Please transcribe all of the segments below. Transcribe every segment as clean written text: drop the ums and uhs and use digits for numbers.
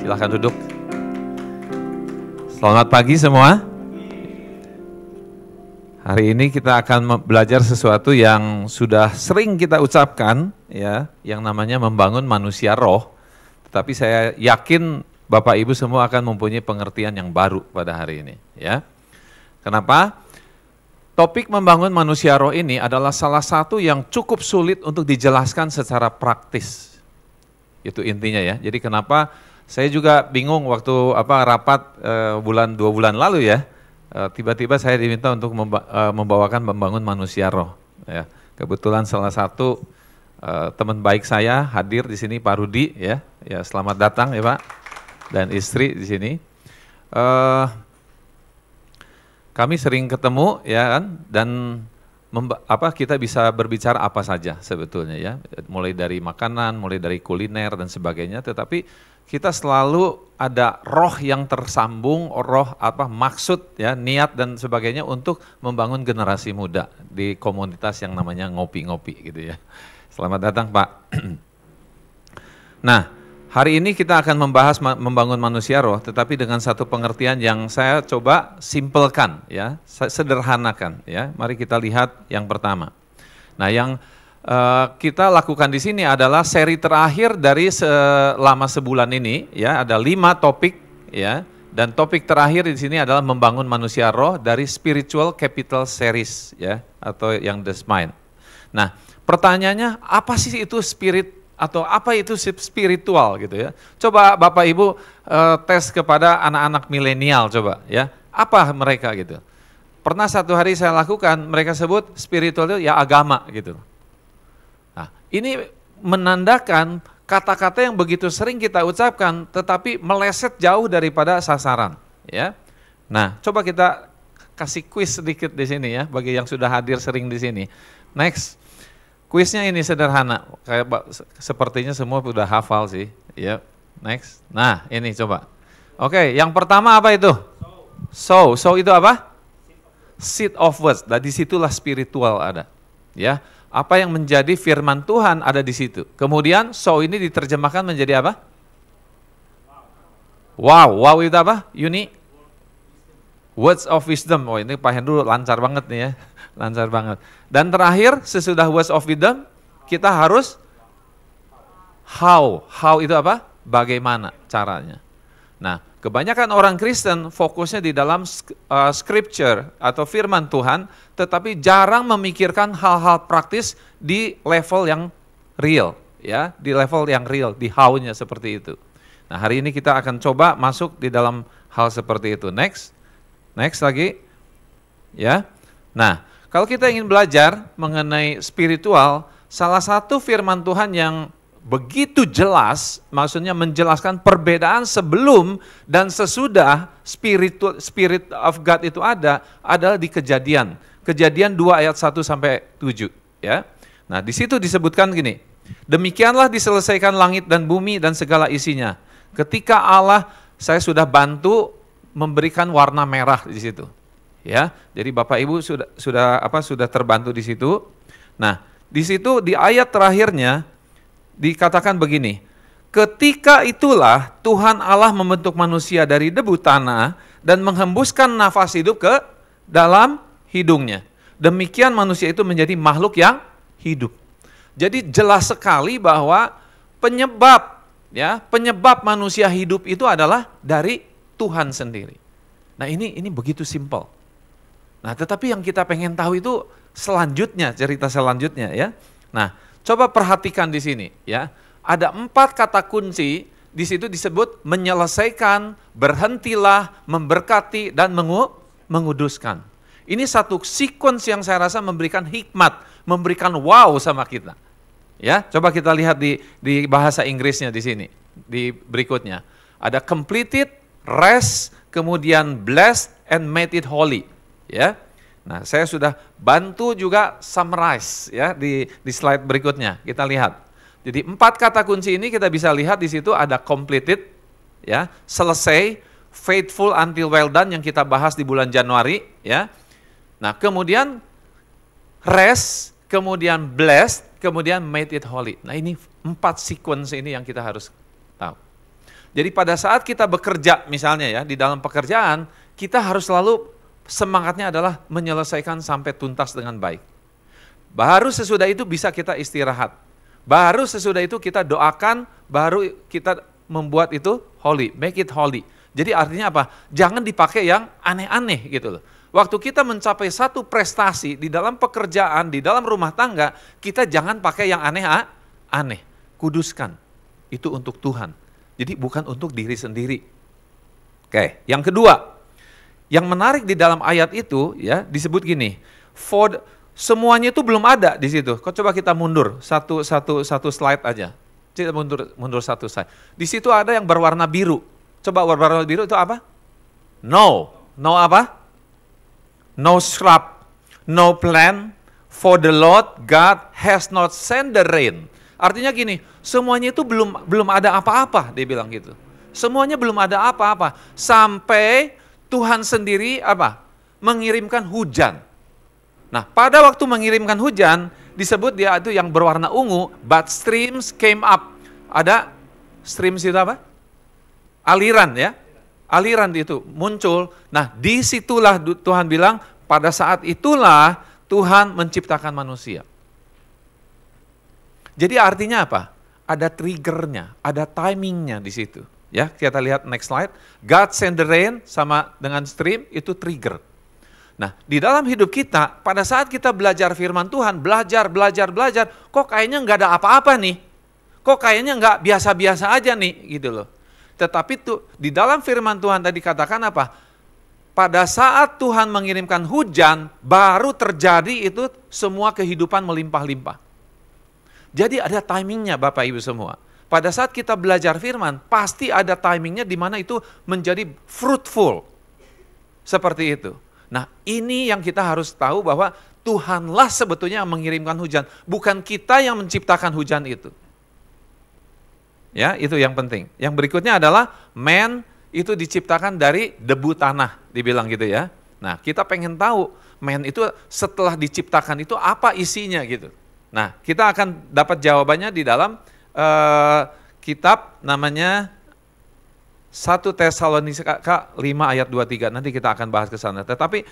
Silakan duduk. Selamat pagi semua. Hari ini kita akan belajar sesuatu yang sudah sering kita ucapkan, ya, yang namanya membangun manusia roh. Tetapi saya yakin Bapak Ibu semua akan mempunyai pengertian yang baru pada hari ini, ya. Kenapa? Topik membangun manusia roh ini adalah salah satu yang cukup sulit untuk dijelaskan secara praktis. Itu intinya ya. Jadi kenapa saya juga bingung waktu rapat 2 bulan lalu ya. Tiba-tiba saya diminta untuk membawakan membangun manusia roh. Ya. Kebetulan salah satu teman baik saya hadir di sini, Pak Rudi ya. Ya, selamat datang ya Pak dan istri di sini. Kami sering ketemu ya kan, dan kita bisa berbicara apa saja sebetulnya ya, mulai dari makanan, mulai dari kuliner dan sebagainya, tetapi kita selalu ada roh yang tersambung, roh maksud ya, niat dan sebagainya untuk membangun generasi muda di komunitas yang namanya ngopi-ngopi gitu ya. Selamat datang Pak. Nah, hari ini kita akan membahas membangun manusia roh, tetapi dengan satu pengertian yang saya coba simpelkan, ya, sederhanakan. Ya, mari kita lihat yang pertama. Nah, yang kita lakukan di sini adalah seri terakhir dari selama sebulan ini, ya, ada 5 topik, ya, dan topik terakhir di sini adalah membangun manusia roh dari Spiritual Capital Series, ya, atau yang The Mind. Nah, pertanyaannya apa sih itu spirit? Atau apa itu spiritual gitu ya. Coba Bapak Ibu tes kepada anak-anak milenial coba ya. Apa mereka gitu. Pernah satu hari saya lakukan, mereka sebut spiritual itu ya agama gitu. Nah, ini menandakan kata-kata yang begitu sering kita ucapkan tetapi meleset jauh daripada sasaran ya. Nah, coba kita kasih kuis sedikit di sini ya bagi yang sudah hadir sering di sini. Next. Kuisnya ini sederhana, kayak sepertinya semua sudah hafal sih, ya. Next. Nah, ini coba. Oke, yang pertama apa itu? So itu apa? Seed of words. Nah, disitulah spiritual ada, ya. Apa yang menjadi firman Tuhan ada di situ. Kemudian so ini diterjemahkan menjadi apa? Wow itu apa? Yuni? Words of wisdom. Oh, ini Pak Hendro lancar banget nih ya. Lancar banget. Dan terakhir sesudah words of wisdom kita harus how itu apa? Bagaimana caranya. Nah, kebanyakan orang Kristen fokusnya di dalam scripture atau firman Tuhan, tetapi jarang memikirkan hal-hal praktis di level yang real, ya, di level yang real, di how-nya seperti itu. Nah, hari ini kita akan coba masuk di dalam hal seperti itu. Next lagi, ya. Nah, kalau kita ingin belajar mengenai spiritual, salah satu firman Tuhan yang begitu jelas, maksudnya menjelaskan perbedaan sebelum dan sesudah spirit of God itu adalah di Kejadian 2 ayat 1 sampai 7, ya. Nah, di situ disebutkan gini, demikianlah diselesaikan langit dan bumi dan segala isinya. Ketika Allah, saya sudah bantu memberikan warna merah di situ. Ya, jadi Bapak Ibu sudah terbantu di situ. Nah, di situ di ayat terakhirnya dikatakan begini, ketika itulah Tuhan Allah membentuk manusia dari debu tanah dan menghembuskan nafas hidup ke dalam hidungnya. Demikian manusia itu menjadi makhluk yang hidup. Jadi jelas sekali bahwa penyebab manusia hidup itu adalah dari Tuhan sendiri. Nah, ini begitu simpel. Nah, tetapi yang kita pengen tahu itu selanjutnya, cerita selanjutnya ya. Nah, coba perhatikan di sini ya. Ada 4 kata kunci di situ disebut menyelesaikan, berhentilah, memberkati dan menguduskan. Ini satu sequence yang saya rasa memberikan hikmat, memberikan wow sama kita. Ya, coba kita lihat di bahasa Inggrisnya di sini, di berikutnya. Ada completed, rest, kemudian blessed and made it holy. Ya, nah saya sudah bantu juga summarize ya di slide berikutnya. Kita lihat. Jadi 4 kata kunci ini kita bisa lihat di situ ada completed, ya, selesai, faithful until well done yang kita bahas di bulan Januari, ya. Nah kemudian rest, kemudian blessed, kemudian made it holy. Nah ini 4 sequence ini yang kita harus tahu. Jadi pada saat kita bekerja misalnya ya, di dalam pekerjaan, kita harus selalu semangatnya adalah menyelesaikan sampai tuntas dengan baik. Baru sesudah itu bisa kita istirahat. Baru sesudah itu kita doakan, baru kita membuat itu holy, make it holy. Jadi artinya apa? Jangan dipakai yang aneh-aneh gitu loh. Waktu kita mencapai satu prestasi di dalam pekerjaan, di dalam rumah tangga, kita jangan pakai yang aneh-aneh. Kuduskan. Itu untuk Tuhan. Jadi bukan untuk diri sendiri. Oke, yang kedua, yang menarik di dalam ayat itu ya disebut gini, semuanya itu belum ada di situ. Kok coba kita mundur satu slide aja. Kita mundur satu slide. Di situ ada yang berwarna biru. Coba berwarna biru itu apa? No apa? No shrub, no plant, for the Lord God has not sent the rain. Artinya gini, semuanya itu belum ada apa-apa, dia bilang gitu. Semuanya belum ada apa-apa sampai Tuhan sendiri apa? Mengirimkan hujan. Nah, pada waktu mengirimkan hujan disebut dia itu yang berwarna ungu, but streams came up. Ada streams itu apa? Aliran ya. Aliran itu muncul. Nah, disitulah Tuhan bilang pada saat itulah Tuhan menciptakan manusia. Jadi artinya apa? Ada triggernya, ada timingnya di situ. Ya, kita lihat next slide. God send the rain sama dengan stream itu trigger. Nah, di dalam hidup kita, pada saat kita belajar firman Tuhan, belajar, kok kayaknya nggak ada apa-apa nih. Kok kayaknya nggak biasa-biasa aja nih, gitu loh. Tetapi tuh di dalam firman Tuhan tadi katakan apa? Pada saat Tuhan mengirimkan hujan, baru terjadi itu semua kehidupan melimpah-limpah. Jadi ada timingnya Bapak Ibu semua. Pada saat kita belajar firman, pasti ada timingnya di mana itu menjadi fruitful. Seperti itu. Nah, ini yang kita harus tahu bahwa Tuhanlah sebetulnya yang mengirimkan hujan. Bukan kita yang menciptakan hujan itu. Ya, itu yang penting. Yang berikutnya adalah man itu diciptakan dari debu tanah, dibilang gitu ya. Nah, kita pengen tahu man itu setelah diciptakan itu apa isinya gitu. Nah, kita akan dapat jawabannya di dalam kitab namanya 1 Tesalonika 5 ayat 23. Nanti kita akan bahas ke sana. Tetapi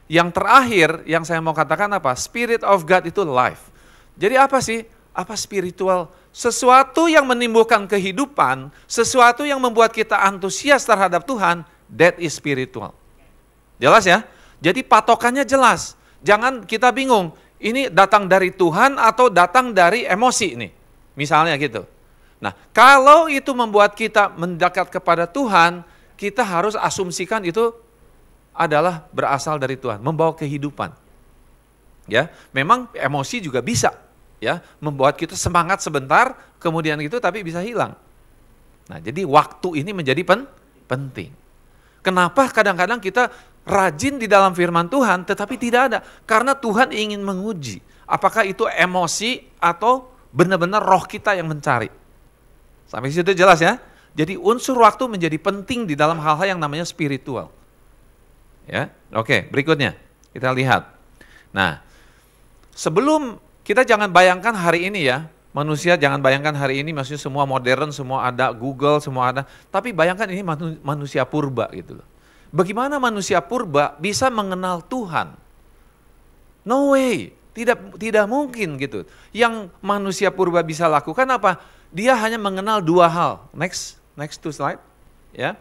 yang terakhir yang saya mau katakan apa? Spirit of God itu life. Jadi apa sih? Apa spiritual? Sesuatu yang menimbulkan kehidupan, sesuatu yang membuat kita antusias terhadap Tuhan, that is spiritual. Jelas ya? Jadi patokannya jelas. Jangan kita bingung, ini datang dari Tuhan atau datang dari emosi nih. Misalnya gitu. Nah, kalau itu membuat kita mendekat kepada Tuhan, kita harus asumsikan itu adalah berasal dari Tuhan, membawa kehidupan. Ya, memang emosi juga bisa. Ya, membuat kita semangat sebentar, kemudian itu tapi bisa hilang. Nah, jadi waktu ini menjadi penting. Kenapa kadang-kadang kita rajin di dalam firman Tuhan, tetapi tidak ada? Karena Tuhan ingin menguji, apakah itu emosi atau benar-benar roh kita yang mencari. Sampai situ jelas ya? Jadi unsur waktu menjadi penting di dalam hal-hal yang namanya spiritual. Ya, oke, berikutnya kita lihat. Nah, sebelum kita jangan bayangkan hari ini ya, manusia jangan bayangkan hari ini maksudnya semua modern, semua ada Google, semua ada. Tapi bayangkan ini manusia purba gitu loh. Bagaimana manusia purba bisa mengenal Tuhan? No way, tidak mungkin gitu. Yang manusia purba bisa lakukan apa? Dia hanya mengenal dua hal. Next to slide. Ya,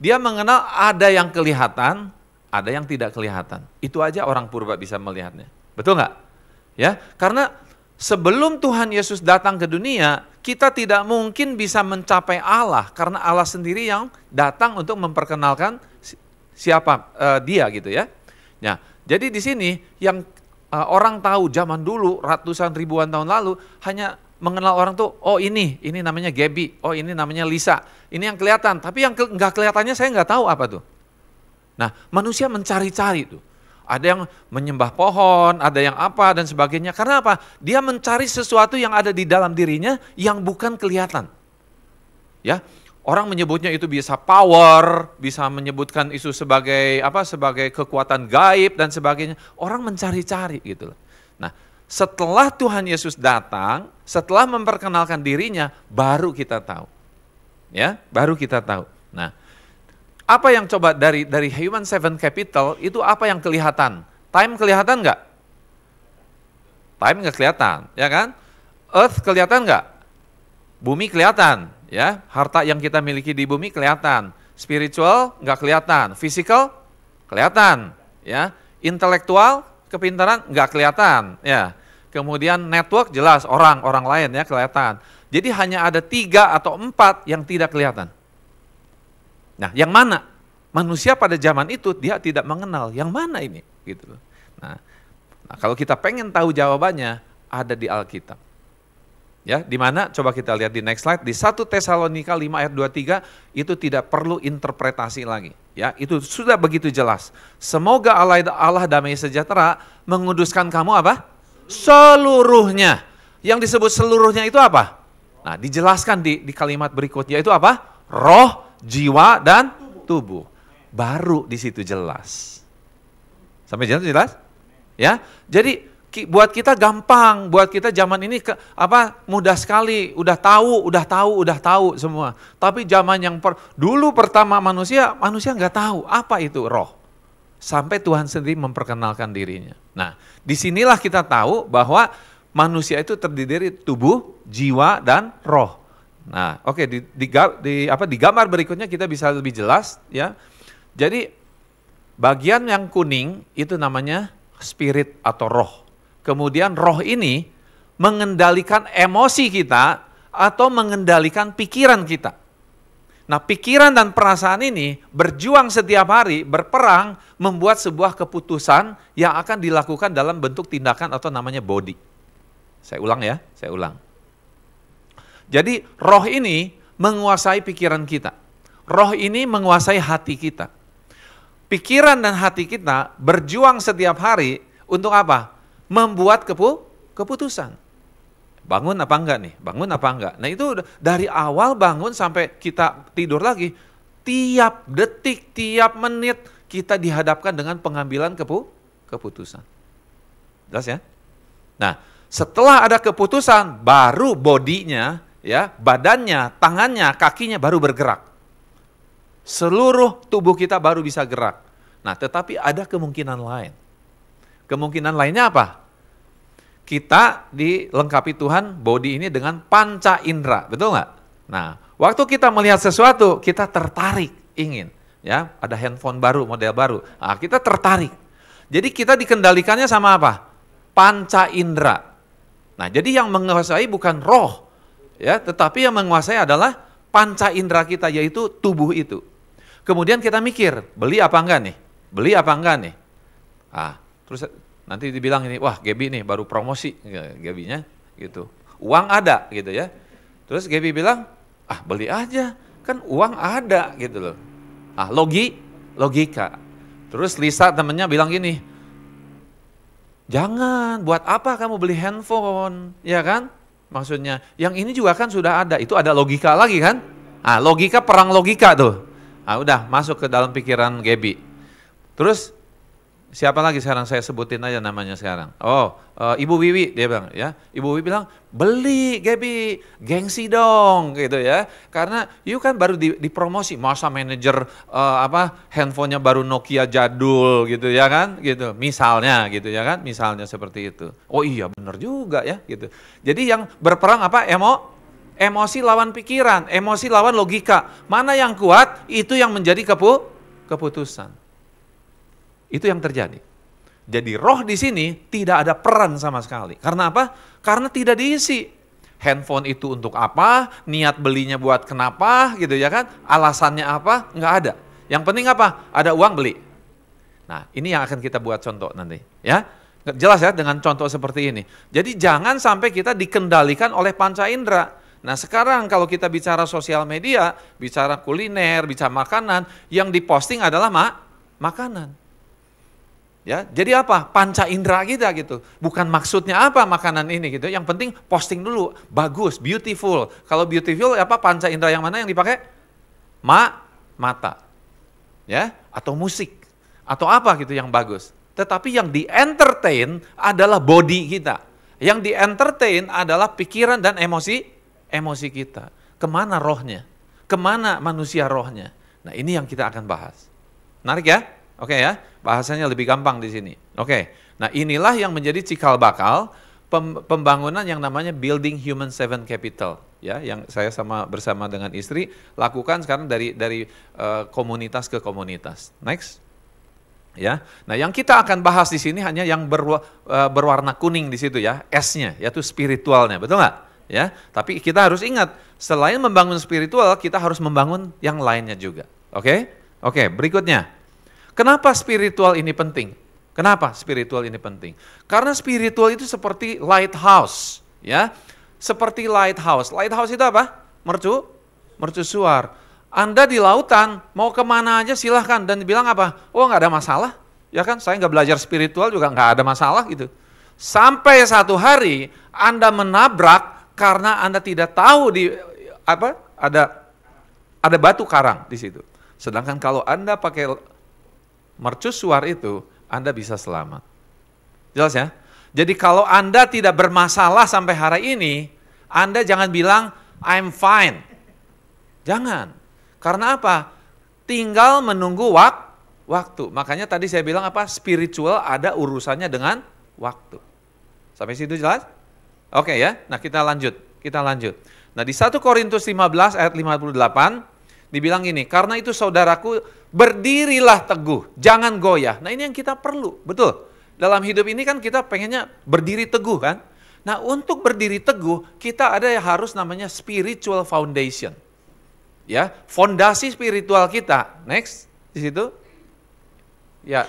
dia mengenal ada yang kelihatan, ada yang tidak kelihatan. Itu aja orang purba bisa melihatnya. Betul nggak? Ya, karena sebelum Tuhan Yesus datang ke dunia, kita tidak mungkin bisa mencapai Allah karena Allah sendiri yang datang untuk memperkenalkan siapa dia gitu ya. Nah, jadi di sini yang orang tahu zaman dulu ratusan ribuan tahun lalu hanya mengenal orang tuh, oh ini namanya Gaby, oh ini namanya Lisa, ini yang kelihatan. Tapi yang nggak kelihatannya saya nggak tahu apa tuh. Nah, manusia mencari-cari tuh. Ada yang menyembah pohon, ada yang apa dan sebagainya. Karena apa? Dia mencari sesuatu yang ada di dalam dirinya yang bukan kelihatan. Ya, orang menyebutnya itu bisa power, bisa menyebutkan itu sebagai apa? Sebagai kekuatan gaib dan sebagainya. Orang mencari-cari gitu loh. Nah, setelah Tuhan Yesus datang, setelah memperkenalkan dirinya, baru kita tahu. Ya, baru kita tahu. Nah, apa yang coba dari Human Seven Capital itu apa yang kelihatan? Time kelihatan nggak? Time nggak kelihatan, ya kan? Earth kelihatan nggak? Bumi kelihatan, ya. Harta yang kita miliki di bumi kelihatan. Spiritual nggak kelihatan, physical kelihatan, ya. Intelektual, kepintaran nggak kelihatan, ya. Kemudian network jelas, orang lain ya kelihatan. Jadi hanya ada 3 atau 4 yang tidak kelihatan. Nah, yang mana? Manusia pada zaman itu dia tidak mengenal yang mana ini, gitu. Nah, kalau kita pengen tahu jawabannya ada di Alkitab. Ya, di mana? Coba kita lihat di next slide, di 1 Tesalonika 5 ayat 23 itu tidak perlu interpretasi lagi. Ya, itu sudah begitu jelas. Semoga Allah damai sejahtera menguduskan kamu apa? Seluruhnya. Yang disebut seluruhnya itu apa? Nah, dijelaskan di kalimat berikutnya itu apa? Roh, jiwa, dan tubuh. Baru di situ jelas. Sampai jelas? Ya. Jadi buat kita gampang, buat kita zaman ini mudah sekali, udah tahu semua. Tapi zaman yang dulu pertama manusia nggak tahu apa itu roh. Sampai Tuhan sendiri memperkenalkan dirinya. Nah, disinilah kita tahu bahwa manusia itu terdiri dari tubuh, jiwa, dan roh. Nah, oke, di gambar berikutnya kita bisa lebih jelas, ya. Jadi bagian yang kuning itu namanya spirit atau roh. Kemudian roh ini mengendalikan emosi kita atau mengendalikan pikiran kita. Nah, pikiran dan perasaan ini berjuang setiap hari, berperang, membuat sebuah keputusan yang akan dilakukan dalam bentuk tindakan atau namanya body. Saya ulang ya, saya ulang. Jadi roh ini menguasai pikiran kita. Roh ini menguasai hati kita. Pikiran dan hati kita berjuang setiap hari untuk apa? Membuat keputusan. Bangun apa enggak nih? Bangun apa enggak? Nah, itu dari awal bangun sampai kita tidur lagi, tiap detik, tiap menit kita dihadapkan dengan pengambilan keputusan. Jelas ya? Nah, setelah ada keputusan, baru bodinya, ya, badannya, tangannya, kakinya baru bergerak. Seluruh tubuh kita baru bisa gerak. Nah, tetapi ada kemungkinan lain. Kemungkinan lainnya apa? Kita dilengkapi Tuhan body ini dengan panca indera, betul nggak? Nah, waktu kita melihat sesuatu, kita tertarik, ingin, ya, ada handphone baru, model baru, nah, kita tertarik. Jadi kita dikendalikannya sama apa? Panca indera. Nah, jadi yang menguasai bukan roh, ya, tetapi yang menguasai adalah panca indera kita, yaitu tubuh itu. Kemudian kita mikir, beli apa enggak nih? Beli apa enggak nih? Terus nanti dibilang ini, wah Gaby nih baru promosi, Gaby-nya gitu. Uang ada gitu ya. Terus Gaby bilang, beli aja, kan uang ada gitu loh. Logika. Terus Lisa temennya bilang gini, jangan, buat apa kamu beli handphone, ya kan? Maksudnya, yang ini juga kan sudah ada, itu ada logika lagi kan? Logika, perang logika tuh. Udah masuk ke dalam pikiran Gaby. Terus siapa lagi sekarang saya sebutin aja namanya sekarang. Ibu Wiwi dia bilang ya. Ibu Wiwi bilang, "Beli Gaby, gengsi dong." gitu ya. Karena you kan baru dipromosi, masa manajer handphonenya baru Nokia jadul gitu ya kan? Gitu. Misalnya gitu ya kan? Misalnya seperti itu. Oh iya benar juga ya gitu. Jadi yang berperang apa? Emosi lawan pikiran, emosi lawan logika. Mana yang kuat, itu yang menjadi keputusan. Itu yang terjadi. Jadi roh di sini tidak ada peran sama sekali. Karena apa? Karena tidak diisi. Handphone itu untuk apa? Niat belinya buat kenapa? Gitu ya kan? Alasannya apa? Enggak ada. Yang penting apa? Ada uang beli. Nah, ini yang akan kita buat contoh nanti, ya. Jelas ya dengan contoh seperti ini. Jadi jangan sampai kita dikendalikan oleh panca indera. Nah, sekarang kalau kita bicara sosial media, bicara kuliner, bicara makanan, yang diposting adalah makanan. Ya, jadi apa? Panca indera kita gitu. Bukan maksudnya apa makanan ini gitu. Yang penting posting dulu, bagus, beautiful. Kalau beautiful apa panca indera yang mana yang dipakai? Mata. Ya, atau musik. Atau apa gitu yang bagus. Tetapi yang di-entertain adalah body kita. Yang di-entertain adalah pikiran dan emosi kita. Kemana rohnya? Kemana manusia rohnya? Nah ini yang kita akan bahas. Menarik ya? Oke ya, bahasanya lebih gampang di sini. Oke, nah inilah yang menjadi cikal bakal pembangunan yang namanya Building Human Seven Capital. Ya, yang saya bersama dengan istri lakukan sekarang dari komunitas ke komunitas. Next. Ya, nah yang kita akan bahas di sini hanya yang berwarna kuning di situ ya, S-nya, yaitu spiritualnya, betul nggak? Ya, tapi kita harus ingat, selain membangun spiritual, kita harus membangun yang lainnya juga. Oke, berikutnya, kenapa spiritual ini penting? Kenapa spiritual ini penting? Karena spiritual itu seperti lighthouse, ya, seperti lighthouse. Lighthouse itu apa? Mercusuar. Anda di lautan, mau kemana aja silahkan, dan dibilang apa? Oh nggak ada masalah, ya kan? Saya nggak belajar spiritual juga nggak ada masalah gitu. Sampai satu hari Anda menabrak karena Anda tidak tahu ada batu karang di situ. Sedangkan kalau Anda pakai mercusuar itu, Anda bisa selamat. Jelas ya? Jadi kalau Anda tidak bermasalah sampai hari ini, Anda jangan bilang I'm fine. Jangan. Karena apa? Tinggal menunggu waktu. Makanya tadi saya bilang apa? Spiritual ada urusannya dengan waktu. Sampai situ jelas? Oke ya. Nah, kita lanjut. Nah, di 1 Korintus 15 ayat 58 dibilang gini, karena itu saudaraku, berdirilah teguh, jangan goyah. Nah, ini yang kita perlu, betul. Dalam hidup ini kan kita pengennya berdiri teguh kan? Nah, untuk berdiri teguh, kita ada yang harus namanya spiritual foundation. Ya, fondasi spiritual kita. Next, di situ. Ya.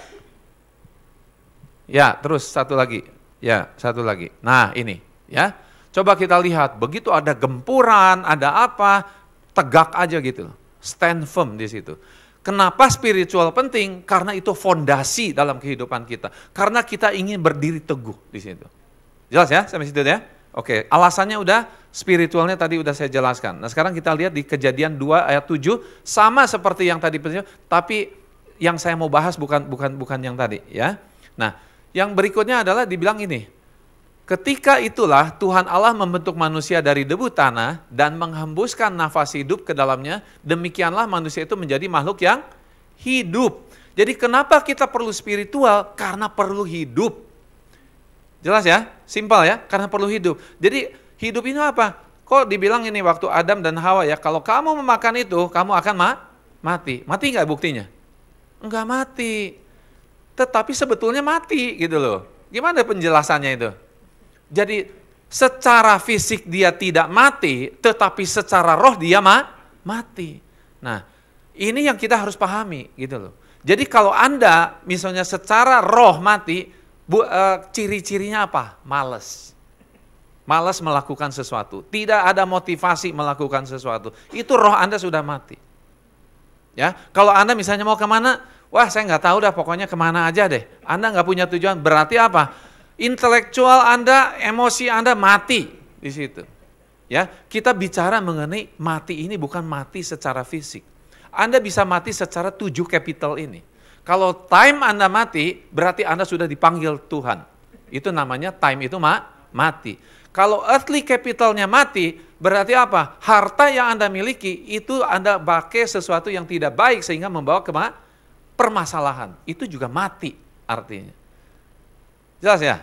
Ya, terus satu lagi. Nah, ini, ya. Coba kita lihat, begitu ada gempuran, ada apa, tegak aja gitu. Stand firm di situ. Kenapa spiritual penting? Karena itu fondasi dalam kehidupan kita. Karena kita ingin berdiri teguh di situ. Jelas ya, sampai situ ya? Oke, alasannya udah, spiritualnya tadi udah saya jelaskan. Nah sekarang kita lihat di Kejadian 2 ayat 7, sama seperti yang tadi, tapi yang saya mau bahas bukan yang tadi ya. Nah yang berikutnya adalah dibilang ini, ketika itulah Tuhan Allah membentuk manusia dari debu tanah dan menghembuskan nafas hidup ke dalamnya, demikianlah manusia itu menjadi makhluk yang hidup. Jadi kenapa kita perlu spiritual? Karena perlu hidup. Jelas ya? Simpel ya? Karena perlu hidup. Jadi hidup ini apa? Kok dibilang ini waktu Adam dan Hawa ya, kalau kamu memakan itu, kamu akan mati. Mati nggak buktinya? Enggak mati. Tetapi sebetulnya mati gitu loh. Gimana penjelasannya itu? Jadi secara fisik dia tidak mati, tetapi secara roh dia mati. Nah, ini yang kita harus pahami gitu loh. Jadi kalau Anda misalnya secara roh mati, ciri-cirinya apa? Malas melakukan sesuatu, tidak ada motivasi melakukan sesuatu, itu roh Anda sudah mati. Ya, kalau Anda misalnya mau kemana, wah saya nggak tahu dah, pokoknya kemana aja deh. Anda nggak punya tujuan, berarti apa? Intelektual Anda, emosi Anda mati di situ. Ya, kita bicara mengenai mati ini bukan mati secara fisik. Anda bisa mati secara 7 capital ini. Kalau time Anda mati, berarti Anda sudah dipanggil Tuhan. Itu namanya time itu mati. Kalau earthly capitalnya mati, berarti apa? Harta yang Anda miliki, itu Anda pakai sesuatu yang tidak baik sehingga membawa ke permasalahan. Itu juga mati artinya. Jelas ya?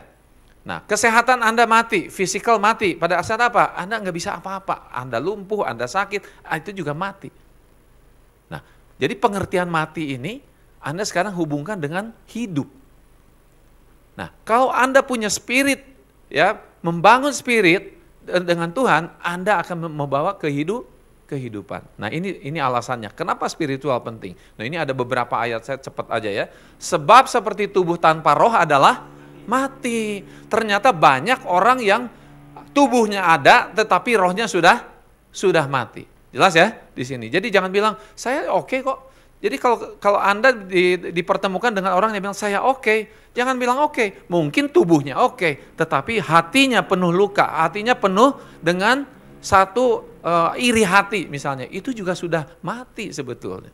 Nah, kesehatan Anda mati, fisikal mati. Pada saat apa? Anda nggak bisa apa-apa. Anda lumpuh, Anda sakit, itu juga mati. Nah, jadi pengertian mati ini, Anda sekarang hubungkan dengan hidup. Nah, kalau Anda punya spirit, ya, membangun spirit dengan Tuhan, Anda akan membawa kehidupan. Nah, ini alasannya. Kenapa spiritual penting? Nah, ini ada beberapa ayat, saya cepat aja ya. Sebab seperti tubuh tanpa roh adalah mati. Ternyata banyak orang yang tubuhnya ada, tetapi rohnya sudah mati. Jelas ya di sini. Jadi jangan bilang saya oke kok. Jadi kalau Anda dipertemukan dengan orang yang bilang saya oke, jangan bilang oke. Mungkin tubuhnya oke, tetapi hatinya penuh luka, hatinya penuh dengan satu iri hati misalnya. Itu juga sudah mati sebetulnya.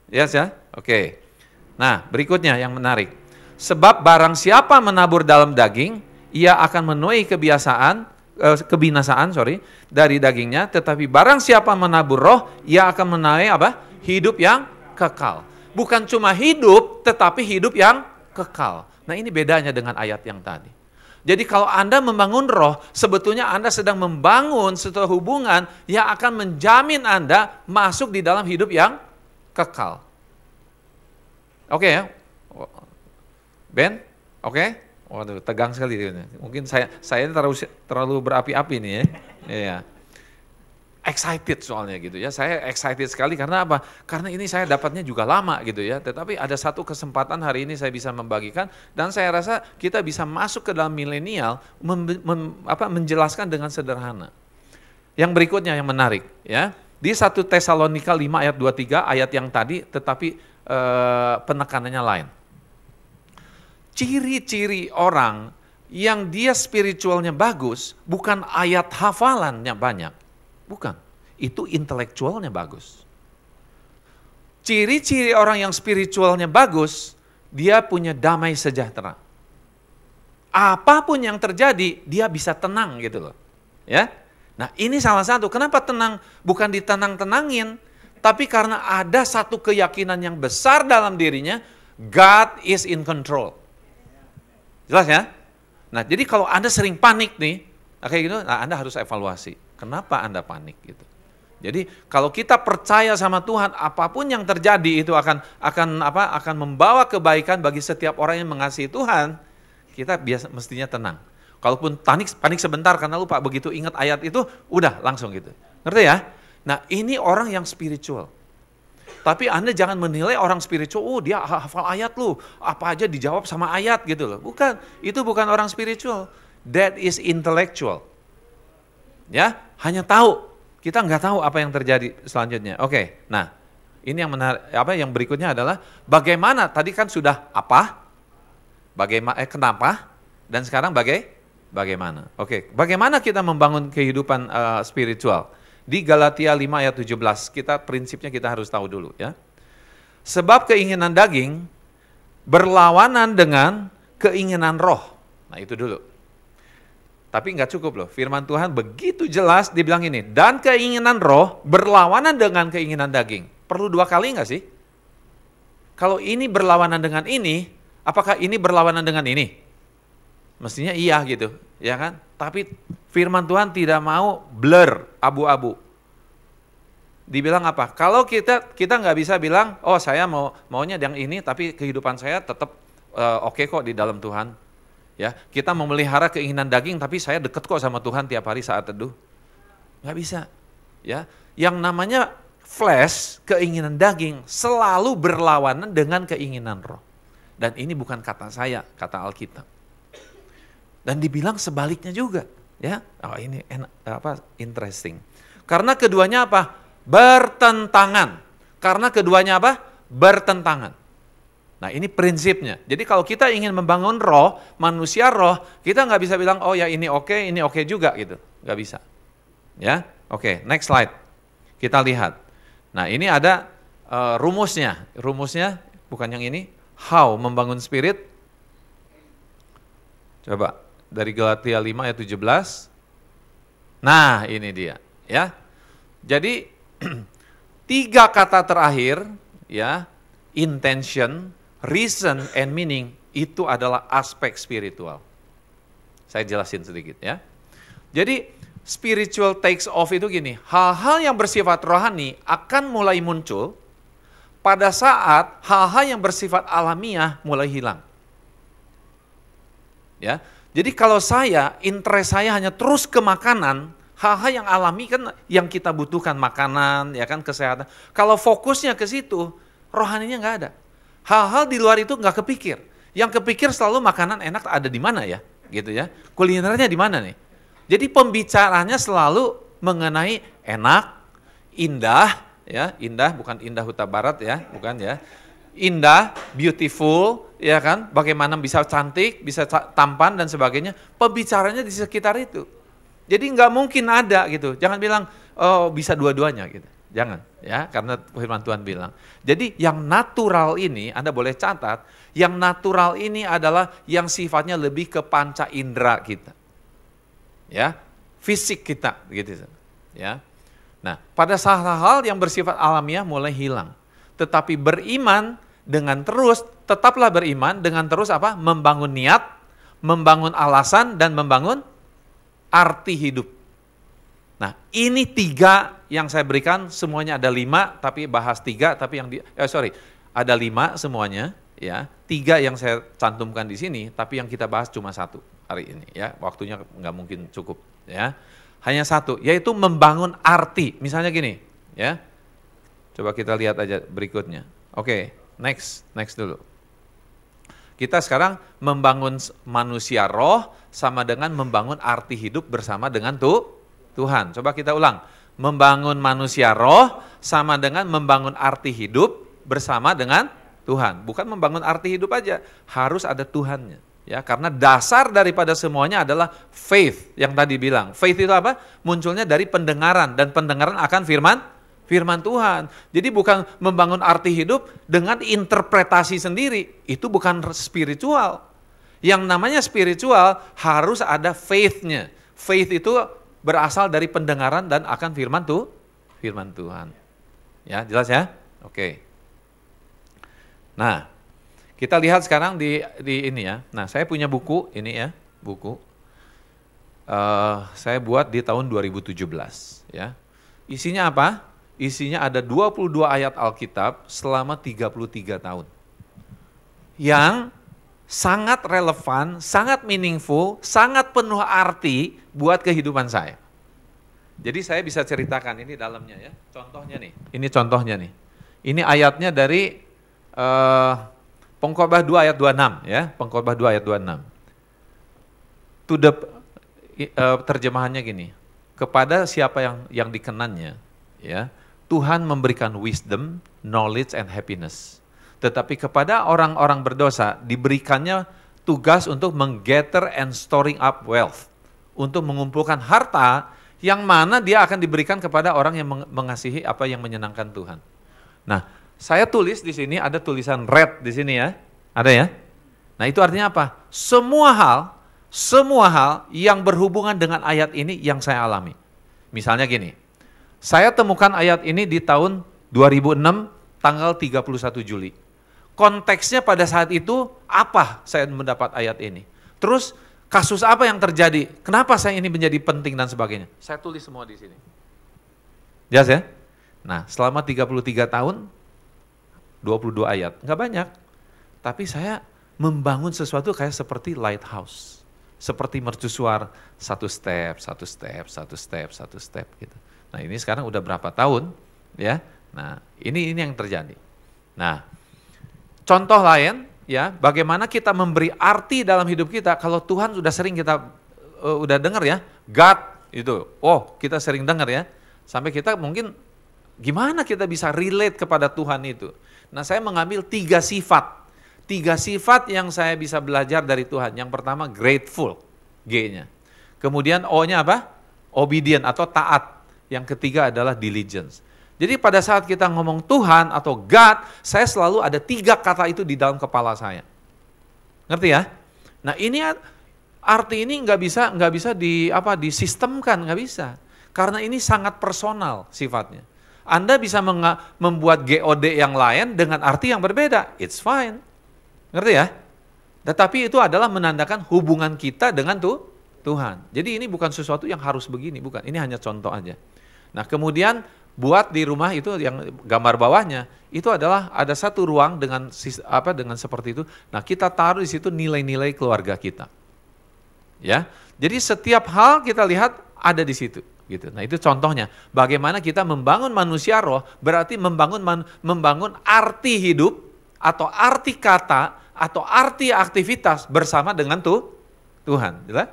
Yes ya? Oke. Nah, berikutnya yang menarik. Sebab barang siapa menabur dalam daging, ia akan menuai kebiasaan kebinasaan, dari dagingnya, tetapi barang siapa menabur roh, ia akan menuai apa? Hidup yang kekal. Bukan cuma hidup, tetapi hidup yang kekal. Nah, ini bedanya dengan ayat yang tadi. Jadi kalau Anda membangun roh, sebetulnya Anda sedang membangun suatu hubungan yang akan menjamin Anda masuk di dalam hidup yang kekal. Oke ya? Ben? Oke? Waduh, tegang sekali. Mungkin saya terlalu berapi-api nih ya. Iya. Excited soalnya gitu ya. Saya excited sekali karena apa? Karena ini saya dapatnya juga lama gitu ya. Tetapi ada satu kesempatan hari ini saya bisa membagikan dan saya rasa kita bisa masuk ke dalam milenial menjelaskan dengan sederhana. Yang berikutnya yang menarik ya. Di 1 Tesalonika 5 ayat 23 ayat yang tadi tetapi penekanannya lain. Ciri-ciri orang yang dia spiritualnya bagus bukan ayat hafalannya banyak. Bukan, itu intelektualnya bagus. Ciri-ciri orang yang spiritualnya bagus, dia punya damai sejahtera. Apapun yang terjadi, dia bisa tenang gitu loh. Ya, nah ini salah satu. Kenapa tenang? Bukan ditenang-tenangin, tapi karena ada satu keyakinan yang besar dalam dirinya, God is in control. Jelas ya? Nah jadi kalau Anda sering panik nih, kayak gitu, nah Anda harus evaluasi. Kenapa Anda panik gitu? Jadi kalau kita percaya sama Tuhan, apapun yang terjadi itu akan membawa kebaikan bagi setiap orang yang mengasihi Tuhan. Kita mestinya tenang. Kalaupun panik sebentar karena lupa begitu ingat ayat itu, udah langsung gitu. Ngerti ya? Nah ini orang yang spiritual. Tapi Anda jangan menilai orang spiritual, dia hafal ayat lu, apa aja dijawab sama ayat gitu loh. Bukan, itu bukan orang spiritual. That is intellectual. Ya, hanya tahu. Kita nggak tahu apa yang terjadi selanjutnya. Oke, nah ini yang menarik. Yang berikutnya adalah bagaimana? Tadi kan sudah apa? Bagaimana? Kenapa? Dan sekarang bagaimana? Oke, bagaimana kita membangun kehidupan spiritual? Di Galatia 5 ayat 17, prinsipnya kita harus tahu dulu ya. Sebab keinginan daging berlawanan dengan keinginan roh. Nah itu dulu. Tapi nggak cukup loh, firman Tuhan begitu jelas dibilang ini. Dan keinginan roh berlawanan dengan keinginan daging. Perlu 2 kali nggak sih? Kalau ini berlawanan dengan ini, apakah ini berlawanan dengan ini? Mestinya iya gitu, ya kan? Tapi firman Tuhan tidak mau blur, abu-abu. Dibilang apa? Kalau kita nggak bisa bilang, oh saya maunya yang ini, tapi kehidupan saya tetap oke kok di dalam Tuhan. Ya, kita memelihara keinginan daging, tapi saya deket kok sama Tuhan tiap hari saat teduh. Nggak bisa. Ya, yang namanya flesh, keinginan daging, selalu berlawanan dengan keinginan roh. Dan ini bukan kata saya, kata Alkitab. Dan dibilang sebaliknya juga. Ya, oh ini interesting. Karena keduanya apa? Bertentangan. Karena keduanya apa? Bertentangan. Nah ini prinsipnya. Jadi kalau kita ingin membangun roh, manusia roh, kita nggak bisa bilang, oh ya ini oke juga gitu. Nggak bisa. Ya, oke, next slide. Kita lihat. Nah ini ada rumusnya. Rumusnya bukan yang ini. How membangun spirit. Coba, dari Galatia 5 ayat 17. Nah ini dia. Ya. Jadi 3 kata terakhir, ya, intention, reason and meaning itu adalah aspek spiritual. Saya jelasin sedikit ya. Jadi spiritual takes off itu gini, hal-hal yang bersifat rohani akan mulai muncul pada saat hal-hal yang bersifat alamiah mulai hilang. Ya. Jadi kalau interest saya hanya terus ke makanan, hal-hal yang alami kan yang kita butuhkan, makanan, ya kan, kesehatan. Kalau fokusnya ke situ, rohaninya nggak ada. Hal-hal di luar itu nggak kepikir. Yang kepikir selalu makanan enak ada di mana ya, gitu ya. Kulinernya di mana nih? Jadi pembicaranya selalu mengenai enak, indah, ya, indah bukan indah Huta Barat ya, bukan ya. Indah, beautiful, ya kan? Bagaimana bisa cantik, bisa tampan dan sebagainya. Pembicaranya di sekitar itu. Jadi nggak mungkin ada gitu. Jangan bilang oh bisa dua-duanya gitu. Jangan ya, karena firman Tuhan bilang. Jadi yang natural ini, Anda boleh catat, yang natural ini adalah yang sifatnya lebih ke panca indera kita. Ya, fisik kita, gitu ya. Nah, pada hal-hal yang bersifat alamiah mulai hilang. Tetapi beriman dengan terus, tetaplah beriman dengan terus apa? Membangun niat, membangun alasan, dan membangun arti hidup. Nah, ini 3 yang saya berikan, semuanya ada 5, tapi bahas 3, tapi yang ada 5 semuanya, ya. 3 yang saya cantumkan di sini, tapi yang kita bahas cuma 1 hari ini, ya. Waktunya nggak mungkin cukup, ya. Hanya 1, yaitu membangun arti. Misalnya gini, ya. Coba kita lihat aja berikutnya. Oke, next dulu. Kita sekarang membangun manusia roh sama dengan membangun arti hidup bersama dengan Tuhan. Coba kita ulang. Membangun manusia roh sama dengan membangun arti hidup bersama dengan Tuhan. Bukan membangun arti hidup aja, harus ada Tuhannya. Ya, karena dasar daripada semuanya adalah faith yang tadi bilang. Faith itu apa? Munculnya dari pendengaran, dan pendengaran akan firman Tuhan. Jadi bukan membangun arti hidup dengan interpretasi sendiri. Itu bukan spiritual. Yang namanya spiritual harus ada faith-nya. Faith itu berasal dari pendengaran dan akan firman Tuhan. Ya, jelas ya? Oke. Nah, kita lihat sekarang di ini ya. Nah, saya punya buku ini ya, buku. Saya buat di tahun 2017 ya. Isinya apa? Isinya ada 22 ayat Alkitab selama 33 tahun. Yang sangat relevan, sangat meaningful, sangat penuh arti buat kehidupan saya. Jadi saya bisa ceritakan ini dalamnya ya. Contohnya nih, ini contohnya nih. Ini ayatnya dari Pengkhotbah 2 ayat 26 ya, Pengkhotbah 2 ayat 26. Terjemahannya gini, kepada siapa yang dikenannya ya, Tuhan memberikan wisdom, knowledge and happiness. Tetapi kepada orang-orang berdosa diberikannya tugas untuk menggather and storing up wealth, untuk mengumpulkan harta yang mana dia akan diberikan kepada orang yang mengasihi apa yang menyenangkan Tuhan. Nah, saya tulis di sini ada tulisan red di sini ya. Ada ya? Nah, itu artinya apa? Semua hal yang berhubungan dengan ayat ini yang saya alami. Misalnya gini. Saya temukan ayat ini di tahun 2006 tanggal 31 Juli. Konteksnya pada saat itu apa saya mendapat ayat ini? Terus kasus apa yang terjadi? Kenapa saya ini menjadi penting dan sebagainya? Saya tulis semua di sini. Jelas ya? Nah, selama 33 tahun 22 ayat, enggak banyak. Tapi saya membangun sesuatu kayak seperti lighthouse. Seperti mercusuar, satu step gitu. Nah, ini sekarang udah berapa tahun ya. Nah, ini yang terjadi. Nah, contoh lain ya, bagaimana kita memberi arti dalam hidup kita kalau Tuhan sudah sering kita udah dengar ya, God itu. Oh, kita sering dengar ya. Sampai kita mungkin gimana kita bisa relate kepada Tuhan itu. Nah, saya mengambil 3 sifat. 3 sifat yang saya bisa belajar dari Tuhan. Yang pertama grateful, G-nya. Kemudian O-nya apa? Obedient atau taat. Yang ketiga adalah diligence. Jadi pada saat kita ngomong Tuhan atau God, saya selalu ada 3 kata itu di dalam kepala saya. Ngerti ya? Nah, ini arti ini nggak bisa disistemkan, nggak bisa. Karena ini sangat personal sifatnya. Anda bisa membuat GOD yang lain dengan arti yang berbeda, it's fine. Ngerti ya? Tetapi itu adalah menandakan hubungan kita dengan Tuhan. Jadi ini bukan sesuatu yang harus begini, bukan. Ini hanya contoh aja. Nah, kemudian buat di rumah itu yang gambar bawahnya, itu adalah ada satu ruang dengan seperti itu. Nah, kita taruh di situ nilai-nilai keluarga kita. Ya. Jadi setiap hal kita lihat ada di situ. Gitu. Nah, itu contohnya bagaimana kita membangun manusia roh, berarti membangun arti hidup atau arti kata atau arti aktivitas bersama dengan Tuhan, jelas?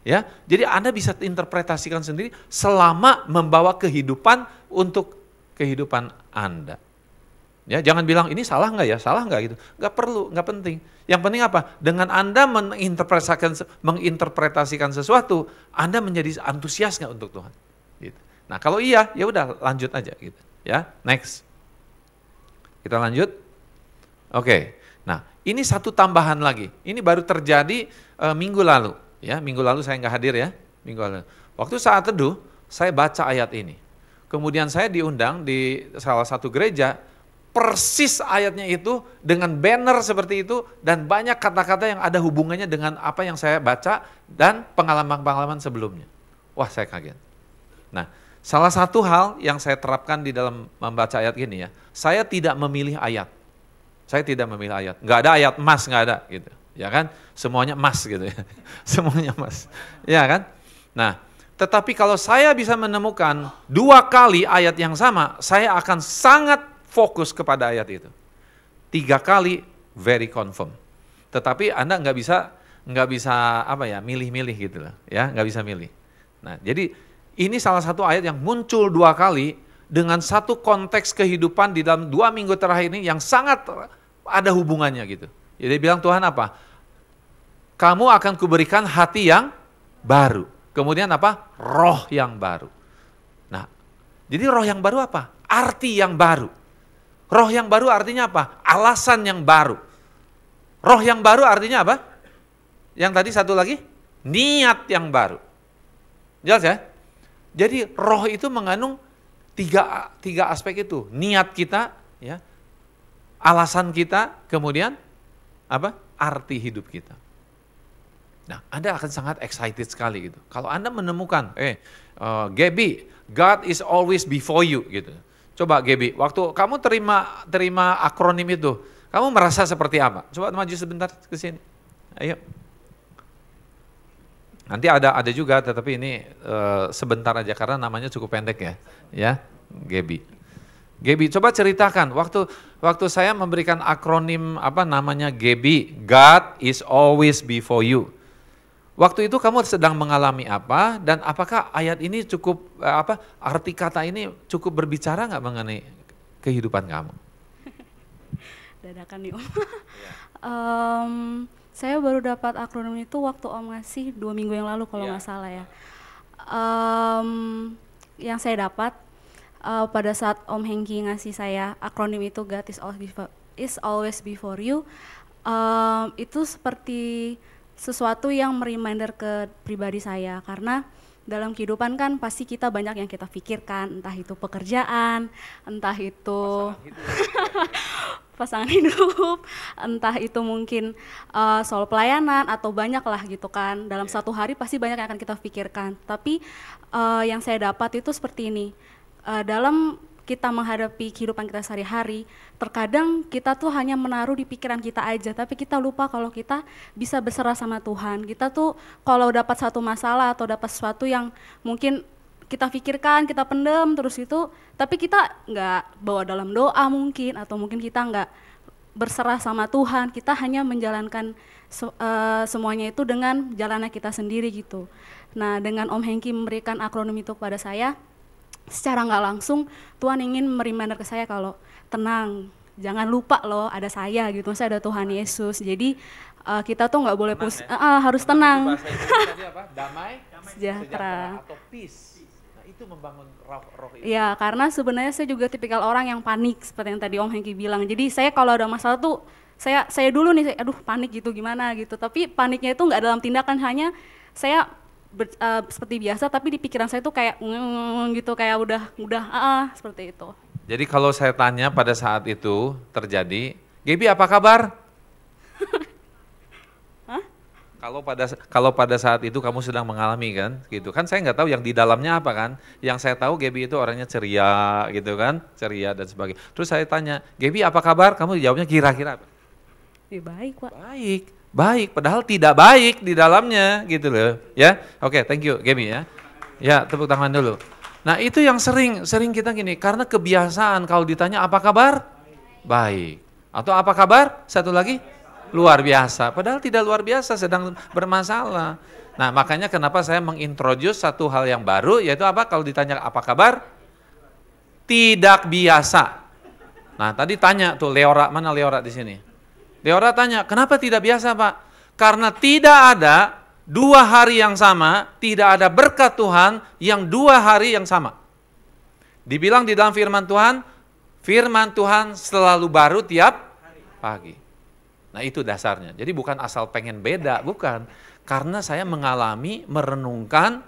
Ya, jadi Anda bisa interpretasikan sendiri selama membawa kehidupan untuk kehidupan Anda. Ya, jangan bilang ini salah nggak ya, salah nggak gitu, nggak perlu, nggak penting. Yang penting apa? Dengan Anda menginterpretasikan sesuatu, Anda menjadi antusias nggak untuk Tuhan? Gitu. Nah, kalau iya, ya udah lanjut aja gitu. Ya, next. Kita lanjut. Oke. Nah, ini satu tambahan lagi. Ini baru terjadi minggu lalu. Ya, minggu lalu saya nggak hadir ya. Minggu lalu. Waktu saat teduh, saya baca ayat ini. Kemudian saya diundang di salah satu gereja, persis ayatnya itu dengan banner seperti itu dan banyak kata-kata yang ada hubungannya dengan apa yang saya baca dan pengalaman-pengalaman sebelumnya. Wah, saya kaget. Nah, salah satu hal yang saya terapkan di dalam membaca ayat ini ya, saya tidak memilih ayat. Saya tidak memilih ayat. Nggak ada ayat emas, nggak ada gitu. Ya kan? Semuanya emas gitu ya. Semuanya emas. Ya kan? Nah, tetapi kalau saya bisa menemukan 2 kali ayat yang sama, saya akan sangat fokus kepada ayat itu. 3 kali very confirm. Tetapi Anda nggak bisa apa ya, milih-milih gitu loh, ya, nggak bisa milih. Nah, jadi ini salah satu ayat yang muncul 2 kali dengan satu konteks kehidupan di dalam 2 minggu terakhir ini yang sangat ada hubungannya gitu. Jadi bilang Tuhan apa? Kamu akan kuberikan hati yang baru. Kemudian apa? Roh yang baru. Nah, jadi roh yang baru apa? Arti yang baru. Roh yang baru artinya apa? Alasan yang baru. Roh yang baru artinya apa? Yang tadi satu lagi, niat yang baru. Jelas ya? Jadi roh itu mengandung tiga aspek itu. Niat kita, ya, alasan kita, kemudian apa? Arti hidup kita. Nah, Anda akan sangat excited sekali gitu. Kalau Anda menemukan, Gaby, God is always before you gitu. Coba Gaby, waktu kamu terima akronim itu, kamu merasa seperti apa? Coba maju sebentar ke sini. Ayo. Nanti ada juga, tetapi ini sebentar aja karena namanya cukup pendek ya. Ya, Gaby. Gaby, coba ceritakan waktu saya memberikan akronim apa namanya Gaby, God is always before you. Waktu itu kamu sedang mengalami apa dan apakah ayat ini cukup arti kata ini cukup berbicara nggak mengenai kehidupan kamu? Dadakan nih Om. Saya baru dapat akronim itu waktu Om ngasih 2 minggu yang lalu kalau nggak salah ya. Yang saya dapat pada saat Om Hengki ngasih saya akronim itu God is always before you, itu seperti sesuatu yang mereminder ke pribadi saya, karena dalam kehidupan kan pasti kita banyak yang kita pikirkan, entah itu pekerjaan, entah itu pasangan hidup, entah itu mungkin soal pelayanan atau banyak lah gitu kan. Dalam satu hari pasti banyak yang akan kita pikirkan, tapi yang saya dapat itu seperti ini, dalam kita menghadapi kehidupan kita sehari-hari, terkadang kita tuh hanya menaruh di pikiran kita aja, tapi kita lupa kalau kita bisa berserah sama Tuhan. Kita tuh kalau dapat satu masalah atau dapat sesuatu yang mungkin kita pikirkan, kita pendam terus itu, tapi kita nggak bawa dalam doa mungkin, atau mungkin kita nggak berserah sama Tuhan, kita hanya menjalankan semuanya itu dengan jalannya kita sendiri gitu. Nah, dengan Om Hengki memberikan akronim itu kepada saya, secara nggak langsung Tuhan ingin mereminder ke saya kalau tenang, jangan lupa loh ada saya gitu, saya ada Tuhan Yesus. Jadi kita tuh nggak boleh harus tenang. Bahasa Inggris tadi apa? Damai, sejahtera atau peace. Nah, itu membangun roh itu. Ya, karena sebenarnya saya juga tipikal orang yang panik seperti yang tadi Om Hengki bilang. Jadi saya kalau ada masalah tuh saya dulu nih, aduh panik gitu gimana gitu. Tapi paniknya itu nggak dalam tindakan, hanya saya seperti biasa, tapi di pikiran saya tuh kayak gitu, kayak udah seperti itu. Jadi kalau saya tanya pada saat itu terjadi, Gaby apa kabar? Hah? Kalau pada saat itu kamu sedang mengalami kan, gitu kan, saya nggak tahu yang di dalamnya apa kan. Yang saya tahu Gaby itu orangnya ceria gitu kan, ceria dan sebagainya. Terus saya tanya, Gaby apa kabar? Kamu jawabnya kira-kira apa? Baik Pak. Baik, padahal tidak baik di dalamnya gitu loh, ya. Oke, thank you Gaby ya. Ya, tepuk tangan dulu. Nah, itu yang sering kita gini, karena kebiasaan kalau ditanya apa kabar? Baik. Atau apa kabar? Satu lagi, luar biasa. Padahal tidak luar biasa, sedang bermasalah. Nah, makanya kenapa saya mengintroduce satu hal yang baru, yaitu apa? Kalau ditanya apa kabar? Tidak biasa. Nah, tadi tanya tuh Leora, mana Leora di sini? Leora tanya, kenapa tidak biasa Pak? Karena tidak ada 2 hari yang sama, tidak ada berkat Tuhan yang 2 hari yang sama. Dibilang di dalam firman Tuhan selalu baru tiap pagi. Nah, itu dasarnya. Jadi bukan asal pengen beda, bukan. Karena saya mengalami, merenungkan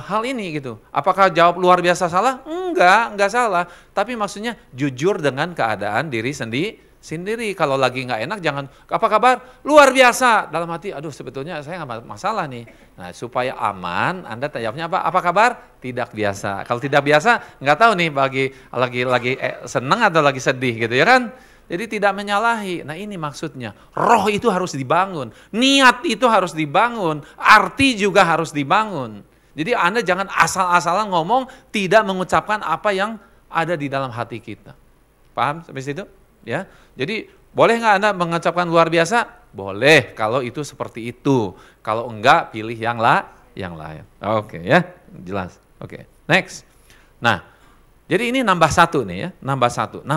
hal ini gitu. Apakah jawab luar biasa salah? Enggak salah. Tapi maksudnya jujur dengan keadaan diri sendiri. Kalau lagi nggak enak jangan, apa kabar? Luar biasa. Dalam hati, aduh sebetulnya saya nggak masalah nih. Nah supaya aman, Anda jawabnya apa? Apa kabar? Tidak biasa. Kalau tidak biasa, nggak tahu nih lagi seneng atau lagi sedih gitu ya kan? Jadi tidak menyalahi. Nah ini maksudnya, roh itu harus dibangun, niat itu harus dibangun, arti juga harus dibangun. Jadi Anda jangan asal-asalan ngomong, tidak mengucapkan apa yang ada di dalam hati kita. Paham sampai situ? Ya, jadi boleh nggak Anda mengucapkan luar biasa? Boleh, kalau itu seperti itu. Kalau enggak, pilih yang lain. Oke ya, jelas. Oke, next. Nah, jadi ini nambah satu nih ya, nambah satu.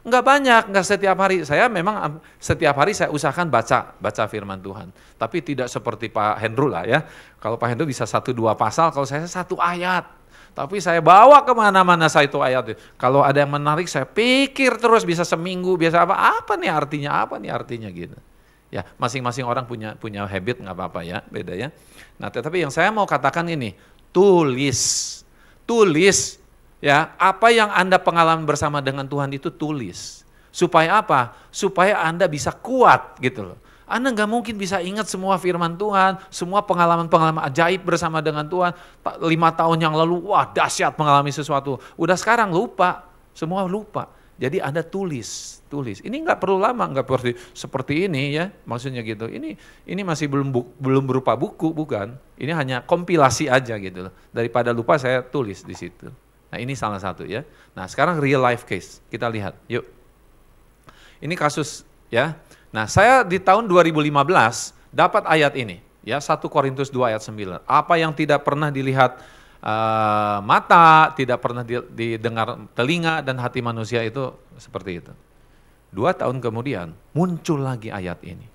Enggak banyak, enggak setiap hari. Saya memang setiap hari saya usahakan baca firman Tuhan. Tapi tidak seperti Pak Hendro lah ya. Kalau Pak Hendro bisa 1-2 pasal, kalau saya 1 ayat. Tapi saya bawa kemana-mana saya itu ayat. Kalau ada yang menarik saya pikir terus, bisa seminggu, biasa apa nih artinya gitu. Ya masing-masing orang punya habit, nggak apa-apa ya, beda ya. Nah tetapi yang saya mau katakan ini, tulis ya, apa yang Anda pengalaman bersama dengan Tuhan itu tulis. Supaya apa? Supaya Anda bisa kuat gitu loh. Anda nggak mungkin bisa ingat semua firman Tuhan, semua pengalaman-pengalaman ajaib bersama dengan Tuhan. 5 tahun yang lalu, wah dahsyat mengalami sesuatu. Udah sekarang lupa, semua lupa. Jadi Anda tulis. Ini nggak perlu lama, nggak perlu seperti ini ya, maksudnya gitu. Ini masih belum berupa buku, bukan. Ini hanya kompilasi aja gitu loh. Daripada lupa saya tulis di situ. Nah ini salah satu ya. Nah sekarang real life case, kita lihat yuk. Ini kasus ya. Nah saya di tahun 2015 dapat ayat ini ya, 1 Korintus 2 ayat 9. Apa yang tidak pernah dilihat mata, tidak pernah didengar telinga dan hati manusia itu seperti itu. 2 tahun kemudian muncul lagi ayat ini.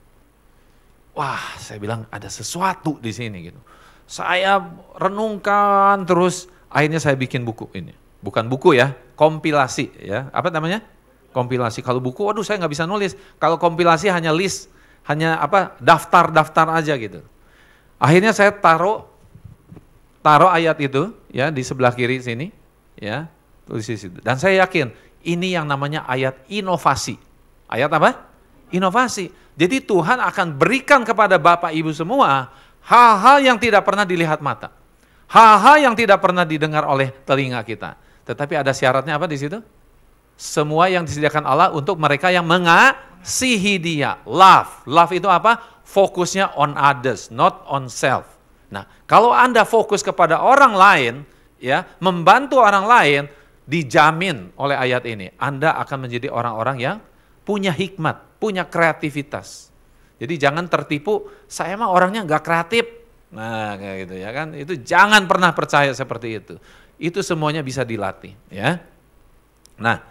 Wah saya bilang ada sesuatu di sini gitu. Saya renungkan terus, akhirnya saya bikin buku ini. Bukan buku ya, kompilasi ya. Apa namanya? Kompilasi. Kalau buku, waduh saya nggak bisa nulis. Kalau kompilasi hanya list, hanya daftar-daftar aja gitu. Akhirnya saya taruh ayat itu ya di sebelah kiri sini ya, tulis di situ. Dan saya yakin ini yang namanya ayat inovasi. Ayat apa? Inovasi. Jadi Tuhan akan berikan kepada Bapak Ibu semua hal-hal yang tidak pernah dilihat mata. Hal-hal yang tidak pernah didengar oleh telinga kita. Tetapi ada syaratnya apa di situ? Semua yang disediakan Allah untuk mereka yang mengasihi Dia. Love itu apa? Fokusnya on others, not on self. Nah, kalau Anda fokus kepada orang lain, ya, membantu orang lain, dijamin oleh ayat ini, Anda akan menjadi orang-orang yang punya hikmat, punya kreativitas. Jadi jangan tertipu, saya mah orangnya nggak kreatif. Nah, kayak gitu ya kan. Itu jangan pernah percaya seperti itu. Itu semuanya bisa dilatih, ya. Nah,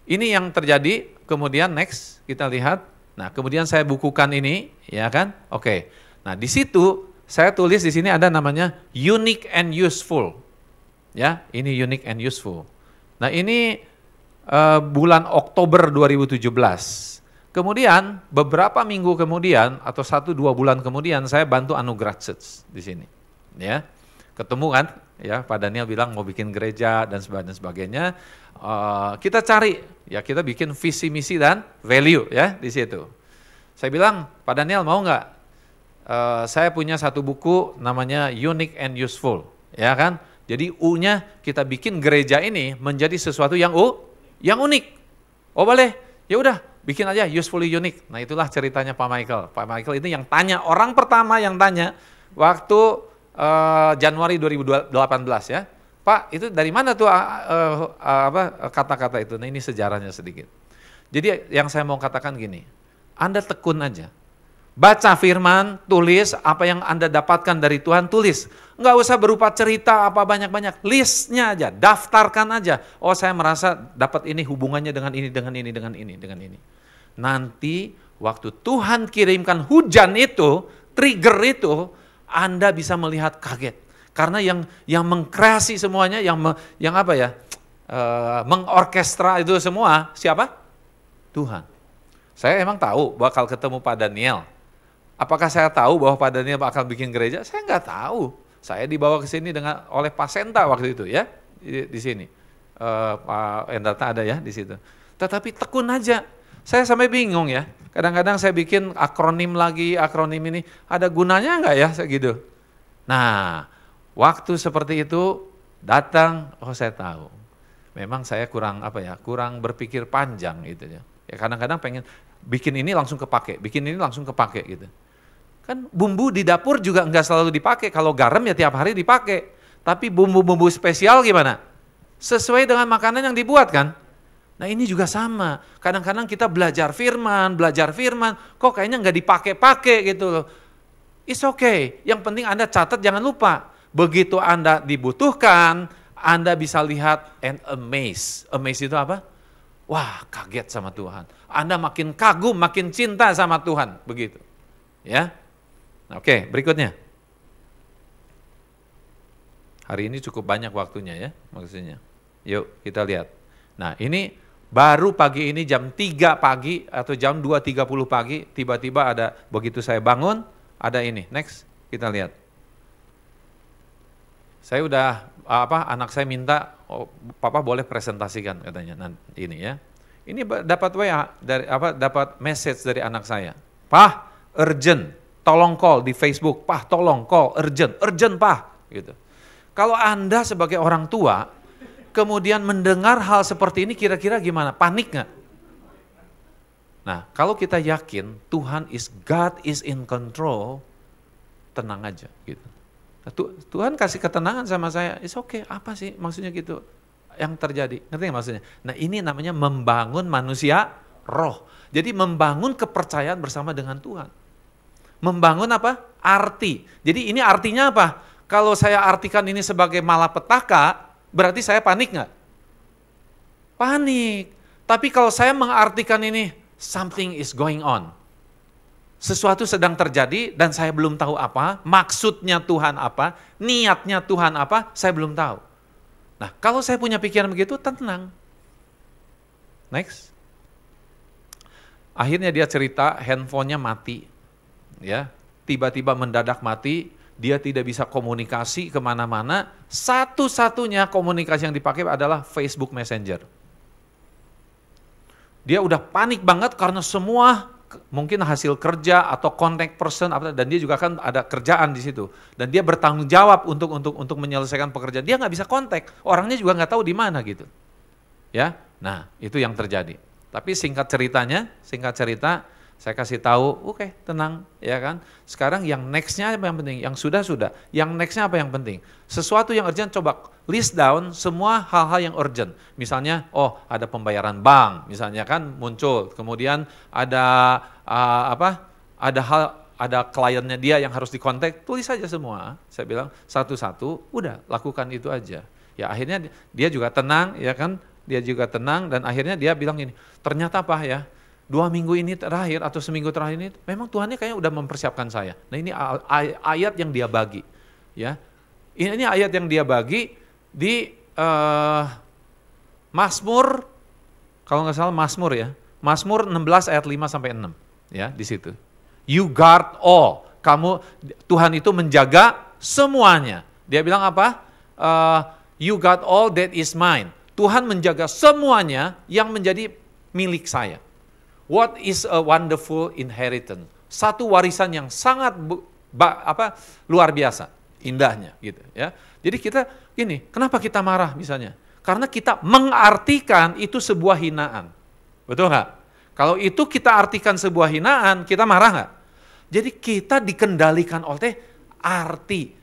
ini yang terjadi, kemudian next kita lihat. Nah, kemudian saya bukukan ini, ya kan? Oke. Nah, di situ saya tulis di sini ada namanya unique and useful. Ya, ini unique and useful. Nah, ini bulan Oktober 2017. Kemudian beberapa minggu kemudian atau 1-2 bulan kemudian saya bantu Anugerah Church di sini. Ya. Ketemu kan? Ya, Pak Daniel bilang mau bikin gereja dan sebagainya. Kita cari, ya kita bikin visi, misi dan value ya di situ. Saya bilang, Pak Daniel mau nggak? Saya punya satu buku namanya Unique and Useful, ya kan? Jadi U-nya kita bikin gereja ini menjadi sesuatu yang unik. Oh boleh, ya udah bikin aja usefully unique. Nah itulah ceritanya Pak Michael. Pak Michael itu yang tanya, orang pertama yang tanya waktu Januari 2018 ya. Pak, itu dari mana tuh kata-kata itu? Nah ini sejarahnya sedikit. Jadi yang saya mau katakan gini, Anda tekun aja. Baca firman, tulis apa yang Anda dapatkan dari Tuhan, tulis. Enggak usah berupa cerita apa banyak-banyak, listnya aja, daftarkan aja. Oh saya merasa dapat ini hubungannya dengan ini, dengan ini, dengan ini, dengan ini. Nanti waktu Tuhan kirimkan hujan itu, trigger itu, Anda bisa melihat kaget. Karena yang mengkreasi semuanya, mengorkestra itu semua, siapa? Tuhan. Saya emang tahu bakal ketemu Pak Daniel. Apakah saya tahu bahwa Pak Daniel bakal bikin gereja? Saya nggak tahu. Saya dibawa ke sini oleh Pak Senta waktu itu ya, di sini. Pak Endarta ada ya di situ. Tetapi tekun aja. Saya sampai bingung ya. Kadang-kadang saya bikin akronim lagi, akronim ini ada gunanya enggak ya segitu. Nah, waktu seperti itu datang, oh saya tahu. Memang saya kurang berpikir panjang gitu ya. Ya kadang-kadang pengen bikin ini langsung kepake, bikin ini langsung kepake gitu. Kan bumbu di dapur juga enggak selalu dipakai. Kalau garam ya tiap hari dipakai. Tapi bumbu-bumbu spesial gimana? Sesuai dengan makanan yang dibuat kan? Nah ini juga sama, kadang-kadang kita belajar firman, kok kayaknya nggak dipakai-pakai gitu loh. It's okay, yang penting Anda catat jangan lupa. Begitu Anda dibutuhkan, Anda bisa lihat and amaze. Amaze itu apa? Wah kaget sama Tuhan. Anda makin kagum, makin cinta sama Tuhan, begitu. Ya, oke berikutnya. Hari ini cukup banyak waktunya ya, maksudnya. Yuk kita lihat. Nah ini baru pagi ini jam 3 pagi atau jam 2.30 pagi, tiba-tiba ada, begitu saya bangun, ada ini. Next, kita lihat. Saya udah, anak saya minta, oh, Papa boleh presentasikan katanya, nah, ini ya. Ini dapat WA, dapat message dari anak saya. Pah, urgent, tolong call di Facebook. Pah, tolong call, urgent Pah. Gitu. Kalau Anda sebagai orang tua, kemudian mendengar hal seperti ini kira-kira gimana? Panik nggak? Nah, kalau kita yakin God is in control, tenang aja gitu. Nah, Tuhan kasih ketenangan sama saya, it's okay, apa sih maksudnya gitu yang terjadi? Ngerti nggak maksudnya? Nah, ini namanya membangun manusia roh. Jadi membangun kepercayaan bersama dengan Tuhan. Membangun apa? Arti. Jadi ini artinya apa? Kalau saya artikan ini sebagai malapetaka, berarti saya panik nggak? Panik. Tapi kalau saya mengartikan ini, something is going on. Sesuatu sedang terjadi dan saya belum tahu apa, maksudnya Tuhan apa, niatnya Tuhan apa, saya belum tahu. Nah, kalau saya punya pikiran begitu, tenang. Next. Akhirnya dia cerita handphonenya mati. Ya, tiba-tiba mendadak mati. Dia tidak bisa komunikasi kemana-mana, satu-satunya komunikasi yang dipakai adalah Facebook Messenger. Dia udah panik banget karena semua mungkin hasil kerja atau contact person, dan dia juga kan ada kerjaan di situ. Dan dia bertanggung jawab untuk menyelesaikan pekerjaan. Dia nggak bisa kontak, orangnya juga nggak tahu di mana gitu. Ya, nah itu yang terjadi. Tapi singkat cerita, saya kasih tahu, oke, tenang, ya kan. Sekarang yang nextnya apa yang penting? Yang sudah. Yang nextnya apa yang penting? Sesuatu yang urgent, coba list down semua hal-hal yang urgent. Misalnya, oh ada pembayaran bank, misalnya kan muncul. Kemudian ada ada kliennya dia yang harus dikontak, tulis saja semua. Saya bilang satu-satu, udah lakukan itu aja. Ya akhirnya dia juga tenang, ya kan. Dia juga tenang dan akhirnya dia bilang ini, ternyata apa ya? 2 minggu ini terakhir atau seminggu terakhir ini memang Tuhannya kayaknya udah mempersiapkan saya. Nah ini ayat yang dia bagi, ya. Ini ayat yang dia bagi di Mazmur, kalau nggak salah Mazmur ya, Mazmur 16 ayat 5 sampai 6, ya di situ. You guard all, Tuhan itu menjaga semuanya. Dia bilang apa? You guard all that is mine. Tuhan menjaga semuanya yang menjadi milik saya. What is a wonderful inheritance? Satu warisan yang sangat luar biasa, indahnya gitu ya. Jadi kita gini, kenapa kita marah misalnya? Karena kita mengartikan itu sebuah hinaan. Betul nggak? Kalau itu kita artikan sebuah hinaan, kita marah nggak? Jadi kita dikendalikan oleh arti.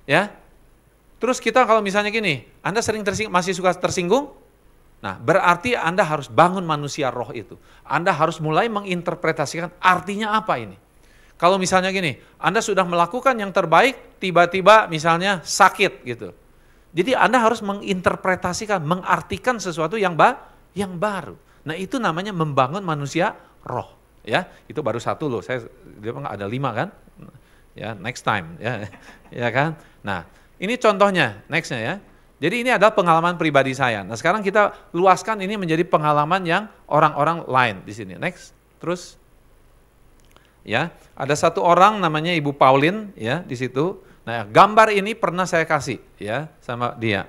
Ya. Terus kita kalau misalnya gini, Anda sering masih suka tersinggung? Nah, berarti Anda harus bangun manusia roh itu. Anda harus mulai menginterpretasikan artinya apa ini. Kalau misalnya gini, Anda sudah melakukan yang terbaik, tiba-tiba misalnya sakit gitu. Jadi Anda harus menginterpretasikan, mengartikan sesuatu yang baru. Nah, itu namanya membangun manusia roh. Ya, itu baru satu loh. Dia ada 5 kan? Ya, next time ya. Ya kan? Nah, ini contohnya, nextnya ya. Jadi ini adalah pengalaman pribadi saya. Nah sekarang kita luaskan ini menjadi pengalaman yang orang-orang lain di sini. Next, terus, ya ada satu orang namanya Ibu Pauline ya di situ. Nah Nah, gambar ini pernah saya kasih ya sama dia.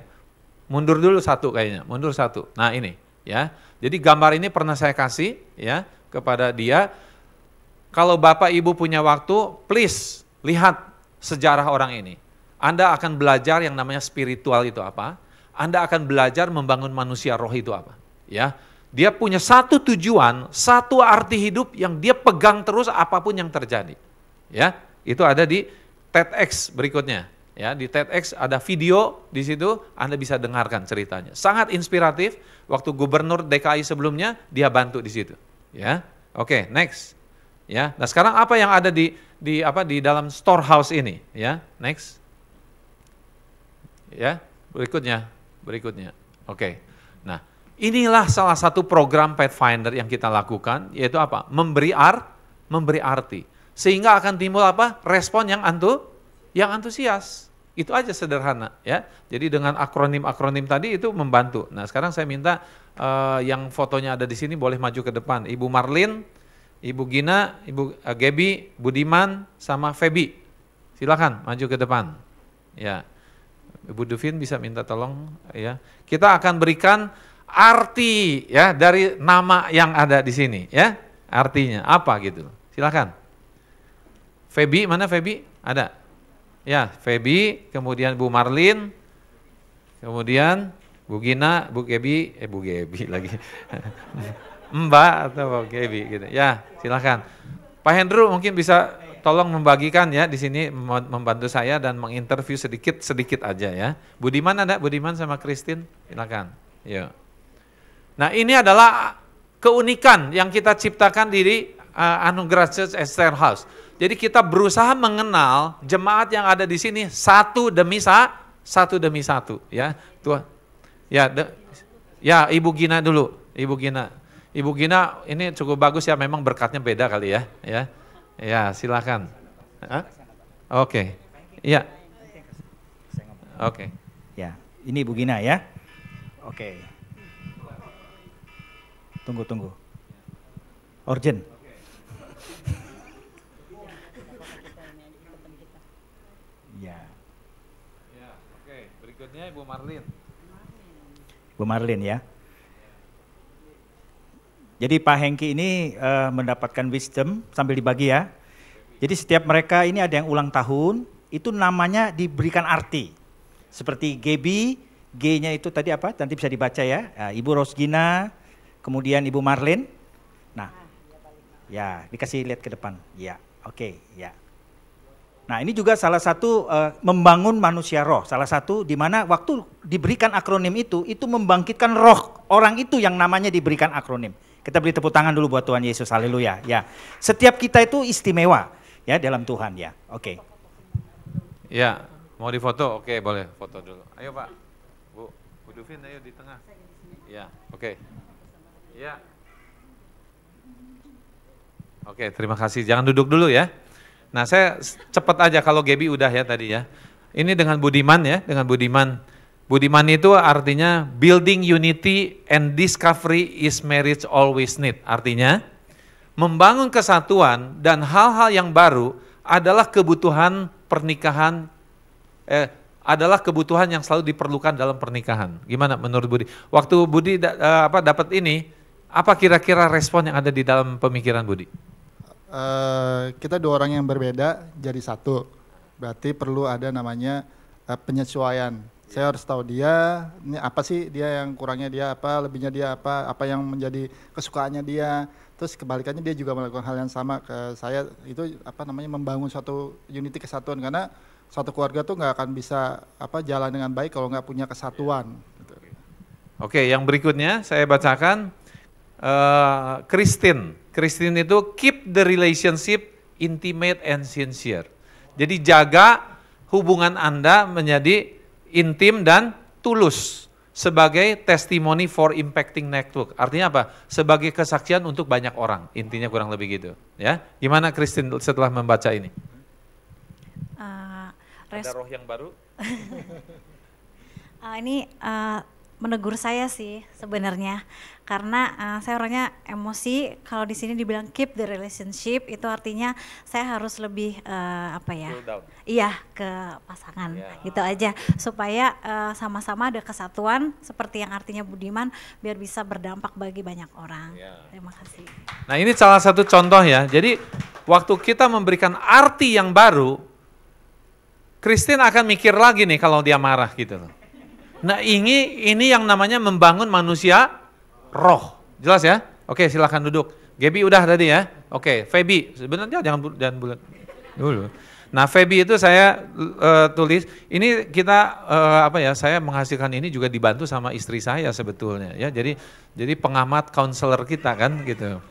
Mundur dulu satu kayaknya, mundur satu. Nah, ini ya. Jadi gambar ini pernah saya kasih ya kepada dia. Kalau Bapak Ibu punya waktu, please lihat sejarah orang ini. Anda akan belajar yang namanya spiritual itu apa. Anda akan belajar membangun manusia roh itu apa. Ya, dia punya satu tujuan, satu arti hidup yang dia pegang terus apapun yang terjadi. Ya, itu ada di TEDx berikutnya. Ya, di TEDx ada video di situ, Anda bisa dengarkan ceritanya. Sangat inspiratif. Waktu gubernur DKI sebelumnya dia bantu di situ. Ya, oke, next. Ya, nah sekarang apa yang ada di dalam storehouse ini? Ya, next. Ya, berikutnya. Oke. Nah, inilah salah satu program Pathfinder yang kita lakukan, yaitu apa? Memberi arti. Sehingga akan timbul apa? Respon yang antusias. Itu aja sederhana ya. Jadi dengan akronim tadi itu membantu. Nah, sekarang saya minta yang fotonya ada di sini boleh maju ke depan. Ibu Marlin, Ibu Gina, Ibu Gaby, Budiman, sama Feby. Silakan maju ke depan. Ya. Ibu Duvin bisa minta tolong ya. Kita akan berikan arti ya dari nama yang ada di sini ya. Artinya apa gitu. Silakan. Feby, mana Feby? Ada. Ya, Feby, kemudian Bu Marlin, kemudian Bu Gina, Bu Gaby lagi. Mbak atau Bu Gaby gitu. Ya, silakan. Pak Hendro mungkin bisa tolong membagikan ya di sini, membantu saya dan menginterview sedikit aja ya. Budiman ada? Budiman sama Christine? Silakan. Yuk. Nah, ini adalah keunikan yang kita ciptakan di Anugerah Church Esther House. Jadi kita berusaha mengenal jemaat yang ada di sini satu demi satu ya. Tuh. Ya, Ibu Gina dulu. Ibu Gina ini cukup bagus ya, memang berkatnya beda kali ya. Ya, silakan. Oke. Iya. Oke. Ya, ini Ibu Gina ya. Oke. Tunggu. Urgent. Ya. Ya, oke. Berikutnya Ibu Marlin. Bu Marlin ya. Jadi Pak Hengki ini mendapatkan wisdom sambil dibagi ya. Jadi setiap mereka ini ada yang ulang tahun, itu namanya diberikan arti. Seperti Gaby, G-nya itu tadi apa? Nanti bisa dibaca ya. Ibu Rosgina, kemudian Ibu Marlin. Nah, ya dikasih lihat ke depan. Ya, oke, ya. Nah ini juga salah satu membangun manusia roh. Salah satu di mana waktu diberikan akronim itu membangkitkan roh orang itu yang namanya diberikan akronim. Kita beri tepuk tangan dulu buat Tuhan Yesus, haleluya. Ya, setiap kita itu istimewa ya dalam Tuhan ya. Oke. Ya, mau difoto? Oke, boleh foto dulu. Ayo Pak, Bu Duvin, ayo di tengah. Ya, oke. Ya. Oke, terima kasih. Jangan duduk dulu ya. Nah, saya cepat aja kalau Gaby udah ya tadi ya. Ini dengan Budiman ya, dengan Budiman. Budiman itu artinya building unity and discovery is marriage always need. Artinya membangun kesatuan dan hal-hal yang baru adalah kebutuhan pernikahan, adalah kebutuhan yang selalu diperlukan dalam pernikahan. Gimana menurut Budi? Waktu Budi dapat ini, apa kira-kira respon yang ada di dalam pemikiran Budi? Kita dua orang yang berbeda jadi satu. Berarti perlu ada namanya penyesuaian. Saya harus tahu dia, ini apa sih dia yang kurangnya dia apa, lebihnya dia apa yang menjadi kesukaannya dia. Terus kebalikannya dia juga melakukan hal yang sama ke saya. Itu membangun suatu unity kesatuan, karena satu keluarga tuh nggak akan bisa jalan dengan baik kalau nggak punya kesatuan. Gitu. Oke, yang berikutnya saya bacakan Christine itu keep the relationship intimate and sincere. Jadi jaga hubungan Anda menjadi intim dan tulus sebagai testimony for impacting network. Artinya apa? Sebagai kesaksian untuk banyak orang. Intinya kurang lebih gitu. Ya, gimana Christine setelah membaca ini? Ada roh yang baru? Ini menegur saya sih sebenarnya, karena saya orangnya emosi. Kalau di sini dibilang keep the relationship, itu artinya saya harus lebih apa ya? Iya, ke pasangan gitu aja, supaya sama-sama ada kesatuan seperti yang artinya Budiman, biar bisa berdampak bagi banyak orang. Terima kasih. Nah ini salah satu contoh ya. Jadi waktu kita memberikan arti yang baru, Christine akan mikir lagi nih kalau dia marah gitu loh. Nah ini yang namanya membangun manusia roh. Jelas ya? Oke, silakan duduk. Gaby udah tadi ya? Oke, Feby, sebenarnya jangan bulat dulu. Nah Feby itu saya tulis, ini kita saya menghasilkan ini juga dibantu sama istri saya sebetulnya ya. Jadi pengamat konselor kita kan gitu.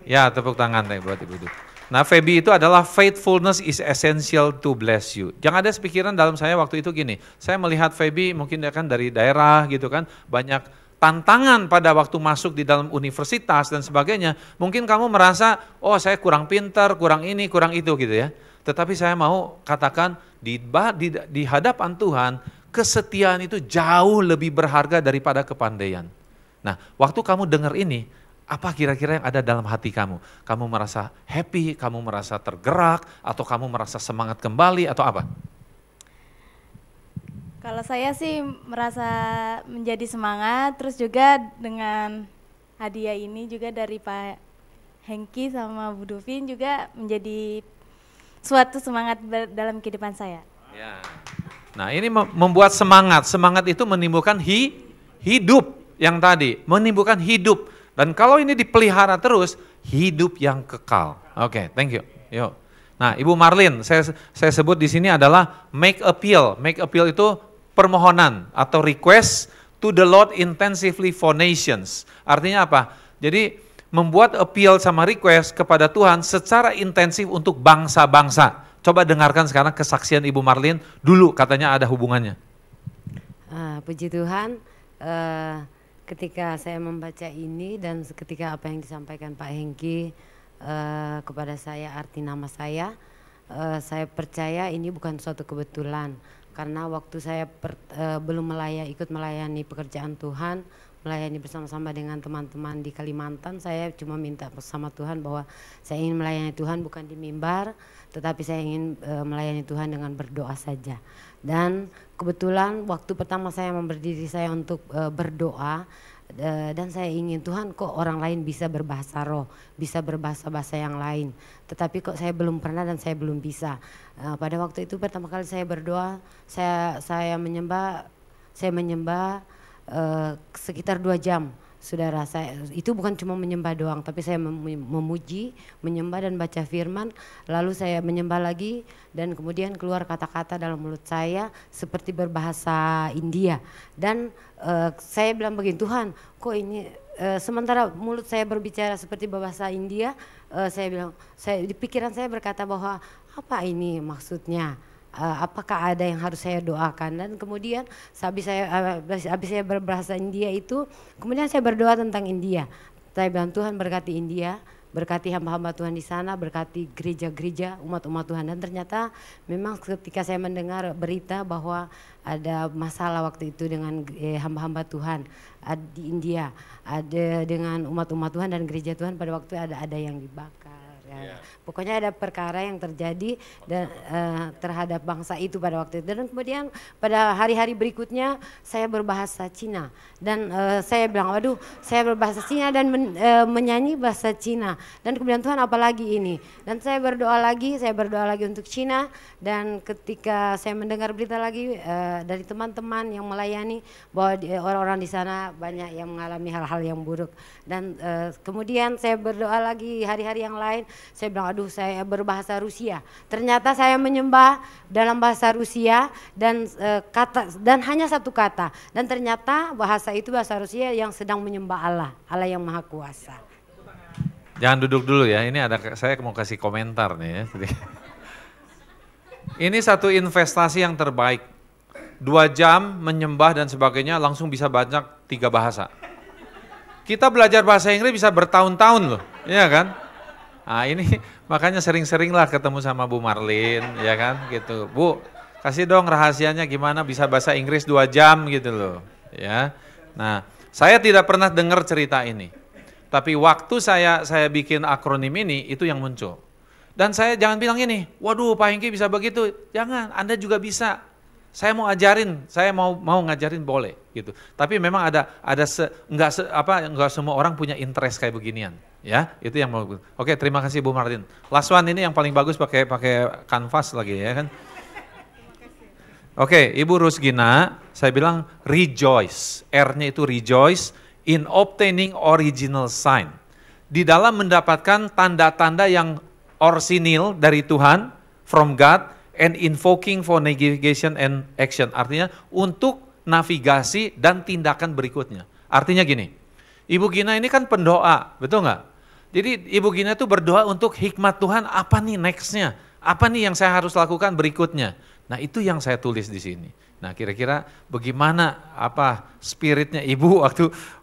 Ya, tepuk tangan deh buat Ibu. Nah Feby itu adalah faithfulness is essential to bless you. Jangan ada pikiran dalam saya waktu itu gini, saya melihat Feby mungkin dia kan dari daerah gitu kan, banyak tantangan pada waktu masuk di dalam universitas dan sebagainya. Mungkin kamu merasa, oh saya kurang pintar, kurang ini, kurang itu gitu ya. Tetapi saya mau katakan di hadapan Tuhan, kesetiaan itu jauh lebih berharga daripada kepandaian. Nah waktu kamu dengar ini, apa kira-kira yang ada dalam hati kamu? Kamu merasa happy, kamu merasa tergerak, atau kamu merasa semangat kembali, atau apa? Kalau saya sih merasa menjadi semangat, terus juga dengan hadiah ini juga dari Pak Hengki sama Bu Duvin juga menjadi suatu semangat dalam kehidupan saya. Ya. Nah ini membuat semangat itu menimbulkan hidup yang tadi, menimbulkan hidup. Dan kalau ini dipelihara terus, hidup yang kekal. Oke, thank you. Yuk. Nah, Ibu Marlin, saya sebut di sini adalah make appeal. Make appeal itu permohonan atau request to the Lord intensively for nations. Artinya apa? Jadi membuat appeal sama request kepada Tuhan secara intensif untuk bangsa-bangsa. Coba dengarkan sekarang kesaksian Ibu Marlin. Dulu katanya ada hubungannya. Puji Tuhan. Ketika saya membaca ini dan ketika apa yang disampaikan Pak Hengki kepada saya arti nama saya percaya ini bukan suatu kebetulan, karena waktu saya belum ikut melayani pekerjaan Tuhan, melayani bersama-sama dengan teman-teman di Kalimantan, saya cuma minta sama Tuhan bahwa saya ingin melayani Tuhan bukan di mimbar, tetapi saya ingin melayani Tuhan dengan berdoa saja. Dan kebetulan waktu pertama saya memberi diri saya untuk berdoa, dan saya ingin Tuhan kok orang lain bisa berbahasa roh, bisa berbahasa-bahasa yang lain, tetapi kok saya belum pernah dan saya belum bisa. Pada waktu itu pertama kali saya berdoa, saya menyembah sekitar 2 jam. Saudara, saya itu bukan cuma menyembah doang, tapi saya memuji, menyembah dan baca firman, lalu saya menyembah lagi dan kemudian keluar kata-kata dalam mulut saya seperti berbahasa India. Dan saya bilang begini, Tuhan kok ini sementara mulut saya berbicara seperti berbahasa India, saya bilang, di pikiran saya berkata bahwa apa ini maksudnya? Apakah ada yang harus saya doakan? Dan kemudian habis saya berbahasa India itu, kemudian saya berdoa tentang India. Saya bilang, Tuhan berkati India, berkati hamba-hamba Tuhan di sana, berkati gereja-gereja, umat-umat Tuhan. Dan ternyata memang ketika saya mendengar berita bahwa ada masalah waktu itu dengan hamba-hamba Tuhan di India, ada dengan umat-umat Tuhan dan gereja Tuhan, pada waktu ada yang dibakar. Ya. Pokoknya ada perkara yang terjadi dan terhadap bangsa itu pada waktu itu. Dan kemudian pada hari-hari berikutnya saya berbahasa Cina dan saya bilang, waduh, saya berbahasa Cina dan menyanyi bahasa Cina. Dan kemudian Tuhan apalagi ini? Dan saya berdoa lagi untuk Cina. Dan ketika saya mendengar berita lagi dari teman-teman yang melayani bahwa orang-orang di sana banyak yang mengalami hal-hal yang buruk. Dan kemudian saya berdoa lagi hari-hari yang lain. Saya bilang, aduh, saya berbahasa Rusia. Ternyata saya menyembah dalam bahasa Rusia dan hanya satu kata. Dan ternyata bahasa itu bahasa Rusia yang sedang menyembah Allah, Allah yang Maha Kuasa. Jangan duduk dulu ya. Ini saya mau kasih komentar nih ya. Ini satu investasi yang terbaik. 2 jam menyembah dan sebagainya langsung bisa banyak 3 bahasa. Kita belajar bahasa Inggris bisa bertahun-tahun loh, iya kan? Nah ini makanya sering-seringlah ketemu sama Bu Marlin, ya kan gitu. Bu, kasih dong rahasianya gimana bisa bahasa Inggris 2 jam gitu loh, ya. Nah, saya tidak pernah dengar cerita ini. Tapi waktu saya bikin akronim ini, itu yang muncul. Dan saya jangan bilang ini, waduh Pak Hengki bisa begitu. Jangan, Anda juga bisa. Saya mau ajarin, saya mau ngajarin boleh gitu. Tapi memang enggak semua orang punya interest kayak beginian, ya. Itu yang mau. Oke, terima kasih Bu Martin. Last one ini yang paling bagus pakai kanvas lagi ya kan. Oke, Ibu Rusgina, saya bilang rejoice. R-nya itu rejoice in obtaining original sign. Di dalam mendapatkan tanda-tanda yang orsinil dari Tuhan, from God, and invoking for navigation and action. Artinya untuk navigasi dan tindakan berikutnya. Artinya gini, Ibu Gina ini kan pendoa, betul nggak? Jadi Ibu Gina itu berdoa untuk hikmat Tuhan, apa nih nextnya? Apa nih yang saya harus lakukan berikutnya? Nah itu yang saya tulis di sini. Nah kira-kira bagaimana spiritnya Ibu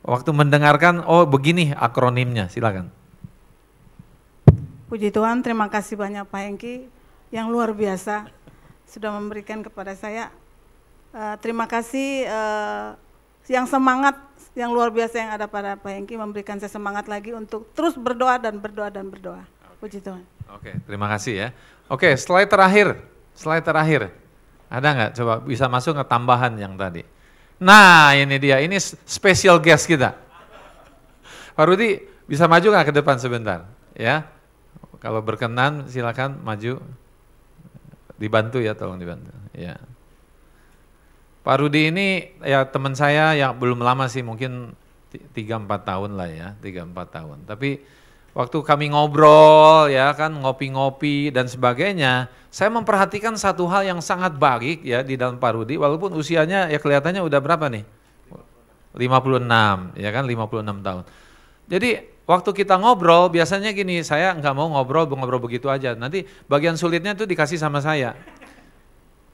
waktu mendengarkan, oh begini akronimnya, silakan. Puji Tuhan, terima kasih banyak Pak Hengki yang luar biasa sudah memberikan kepada saya. Terima kasih yang semangat yang luar biasa yang ada pada Pak Hengki memberikan saya semangat lagi untuk terus berdoa dan berdoa dan berdoa. Puji Tuhan. Oke, terima kasih ya. Oke, slide terakhir. Ada nggak? Coba bisa masuk ke tambahan yang tadi. Nah ini dia, ini special guest kita. Pak Rudi bisa maju nggak ke depan sebentar? Ya, kalau berkenan silakan maju. Dibantu ya, tolong dibantu. Ya. Pak Rudi ini ya teman saya yang belum lama sih, mungkin 3-4 tahun lah ya, 3-4 tahun. Tapi waktu kami ngobrol ya kan, ngopi-ngopi dan sebagainya, saya memperhatikan satu hal yang sangat baik ya di dalam Pak Rudi, walaupun usianya ya kelihatannya udah berapa nih? 56, ya kan 56 tahun. Jadi waktu kita ngobrol biasanya gini, saya nggak mau ngobrol begitu aja, nanti bagian sulitnya tuh dikasih sama saya.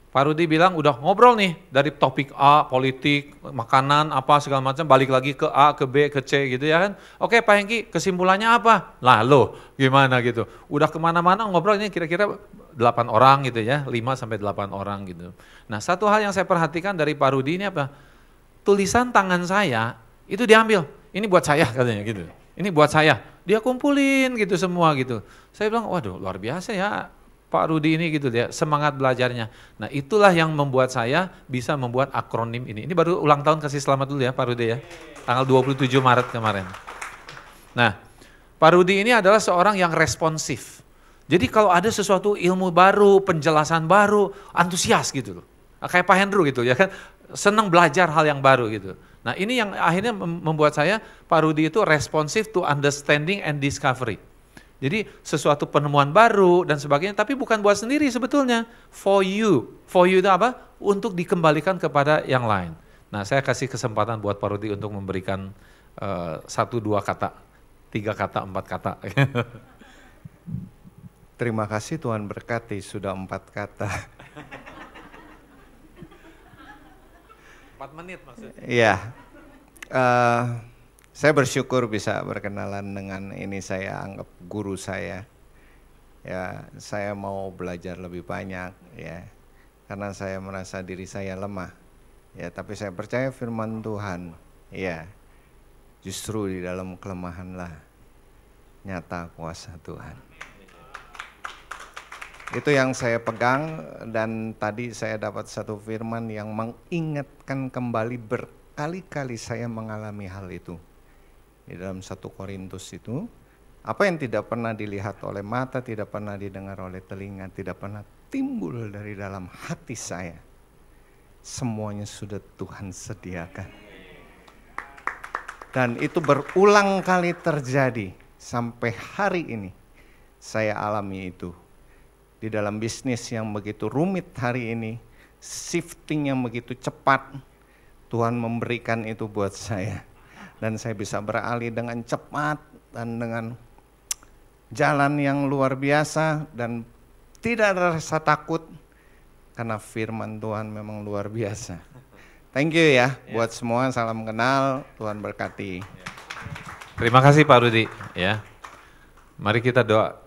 Pak Rudi bilang udah ngobrol nih dari topik A, politik, makanan, apa segala macam, balik lagi ke A, ke B, ke C gitu ya kan. Oke Pak Hengki, kesimpulannya apa? Lah lo gimana gitu. Udah kemana-mana ngobrol ini kira-kira 8 orang gitu ya, 5-8 orang gitu. Nah satu hal yang saya perhatikan dari Pak Rudi ini apa? Tulisan tangan saya itu diambil, ini buat saya katanya gitu. Ini buat saya, dia kumpulin gitu semua gitu. Saya bilang waduh luar biasa ya. Pak Rudi ini gitu ya, semangat belajarnya. Nah itulah yang membuat saya bisa membuat akronim ini. Ini baru ulang tahun, kasih selamat dulu ya Pak Rudi ya. Tanggal 27 Maret kemarin. Nah Pak Rudi ini adalah seorang yang responsif. Jadi kalau ada sesuatu ilmu baru, penjelasan baru, antusias gitu loh. Kayak Pak Hendro gitu ya kan, senang belajar hal yang baru gitu. Nah ini yang akhirnya membuat saya, Pak Rudi itu responsif to understanding and discovery. Jadi sesuatu penemuan baru dan sebagainya, tapi bukan buat sendiri sebetulnya. For you itu apa? Untuk dikembalikan kepada yang lain. Nah saya kasih kesempatan buat Pak Rudi untuk memberikan 1, 2 kata, 3 kata, 4 kata. Terima kasih, Tuhan berkati, sudah 4 kata. 4 menit maksudnya. Iya. Saya bersyukur bisa berkenalan dengan ini, saya anggap guru saya. Ya, saya mau belajar lebih banyak ya. Karena saya merasa diri saya lemah. Ya, tapi saya percaya firman Tuhan. Ya. Justru di dalam kelemahanlah nyata kuasa Tuhan. Itu yang saya pegang, dan tadi saya dapat satu firman yang mengingatkan kembali, berkali-kali saya mengalami hal itu. Di dalam 1 Korintus itu, apa yang tidak pernah dilihat oleh mata, tidak pernah didengar oleh telinga, tidak pernah timbul dari dalam hati saya, semuanya sudah Tuhan sediakan. Dan itu berulang kali terjadi sampai hari ini. Saya alami itu. Di dalam bisnis yang begitu rumit hari ini, shifting yang begitu cepat, Tuhan memberikan itu buat saya. Dan saya bisa beralih dengan cepat dan dengan jalan yang luar biasa dan tidak ada rasa takut karena firman Tuhan memang luar biasa. Thank you ya buat semua, salam kenal, Tuhan berkati. Terima kasih Pak Rudi ya. Mari kita doa.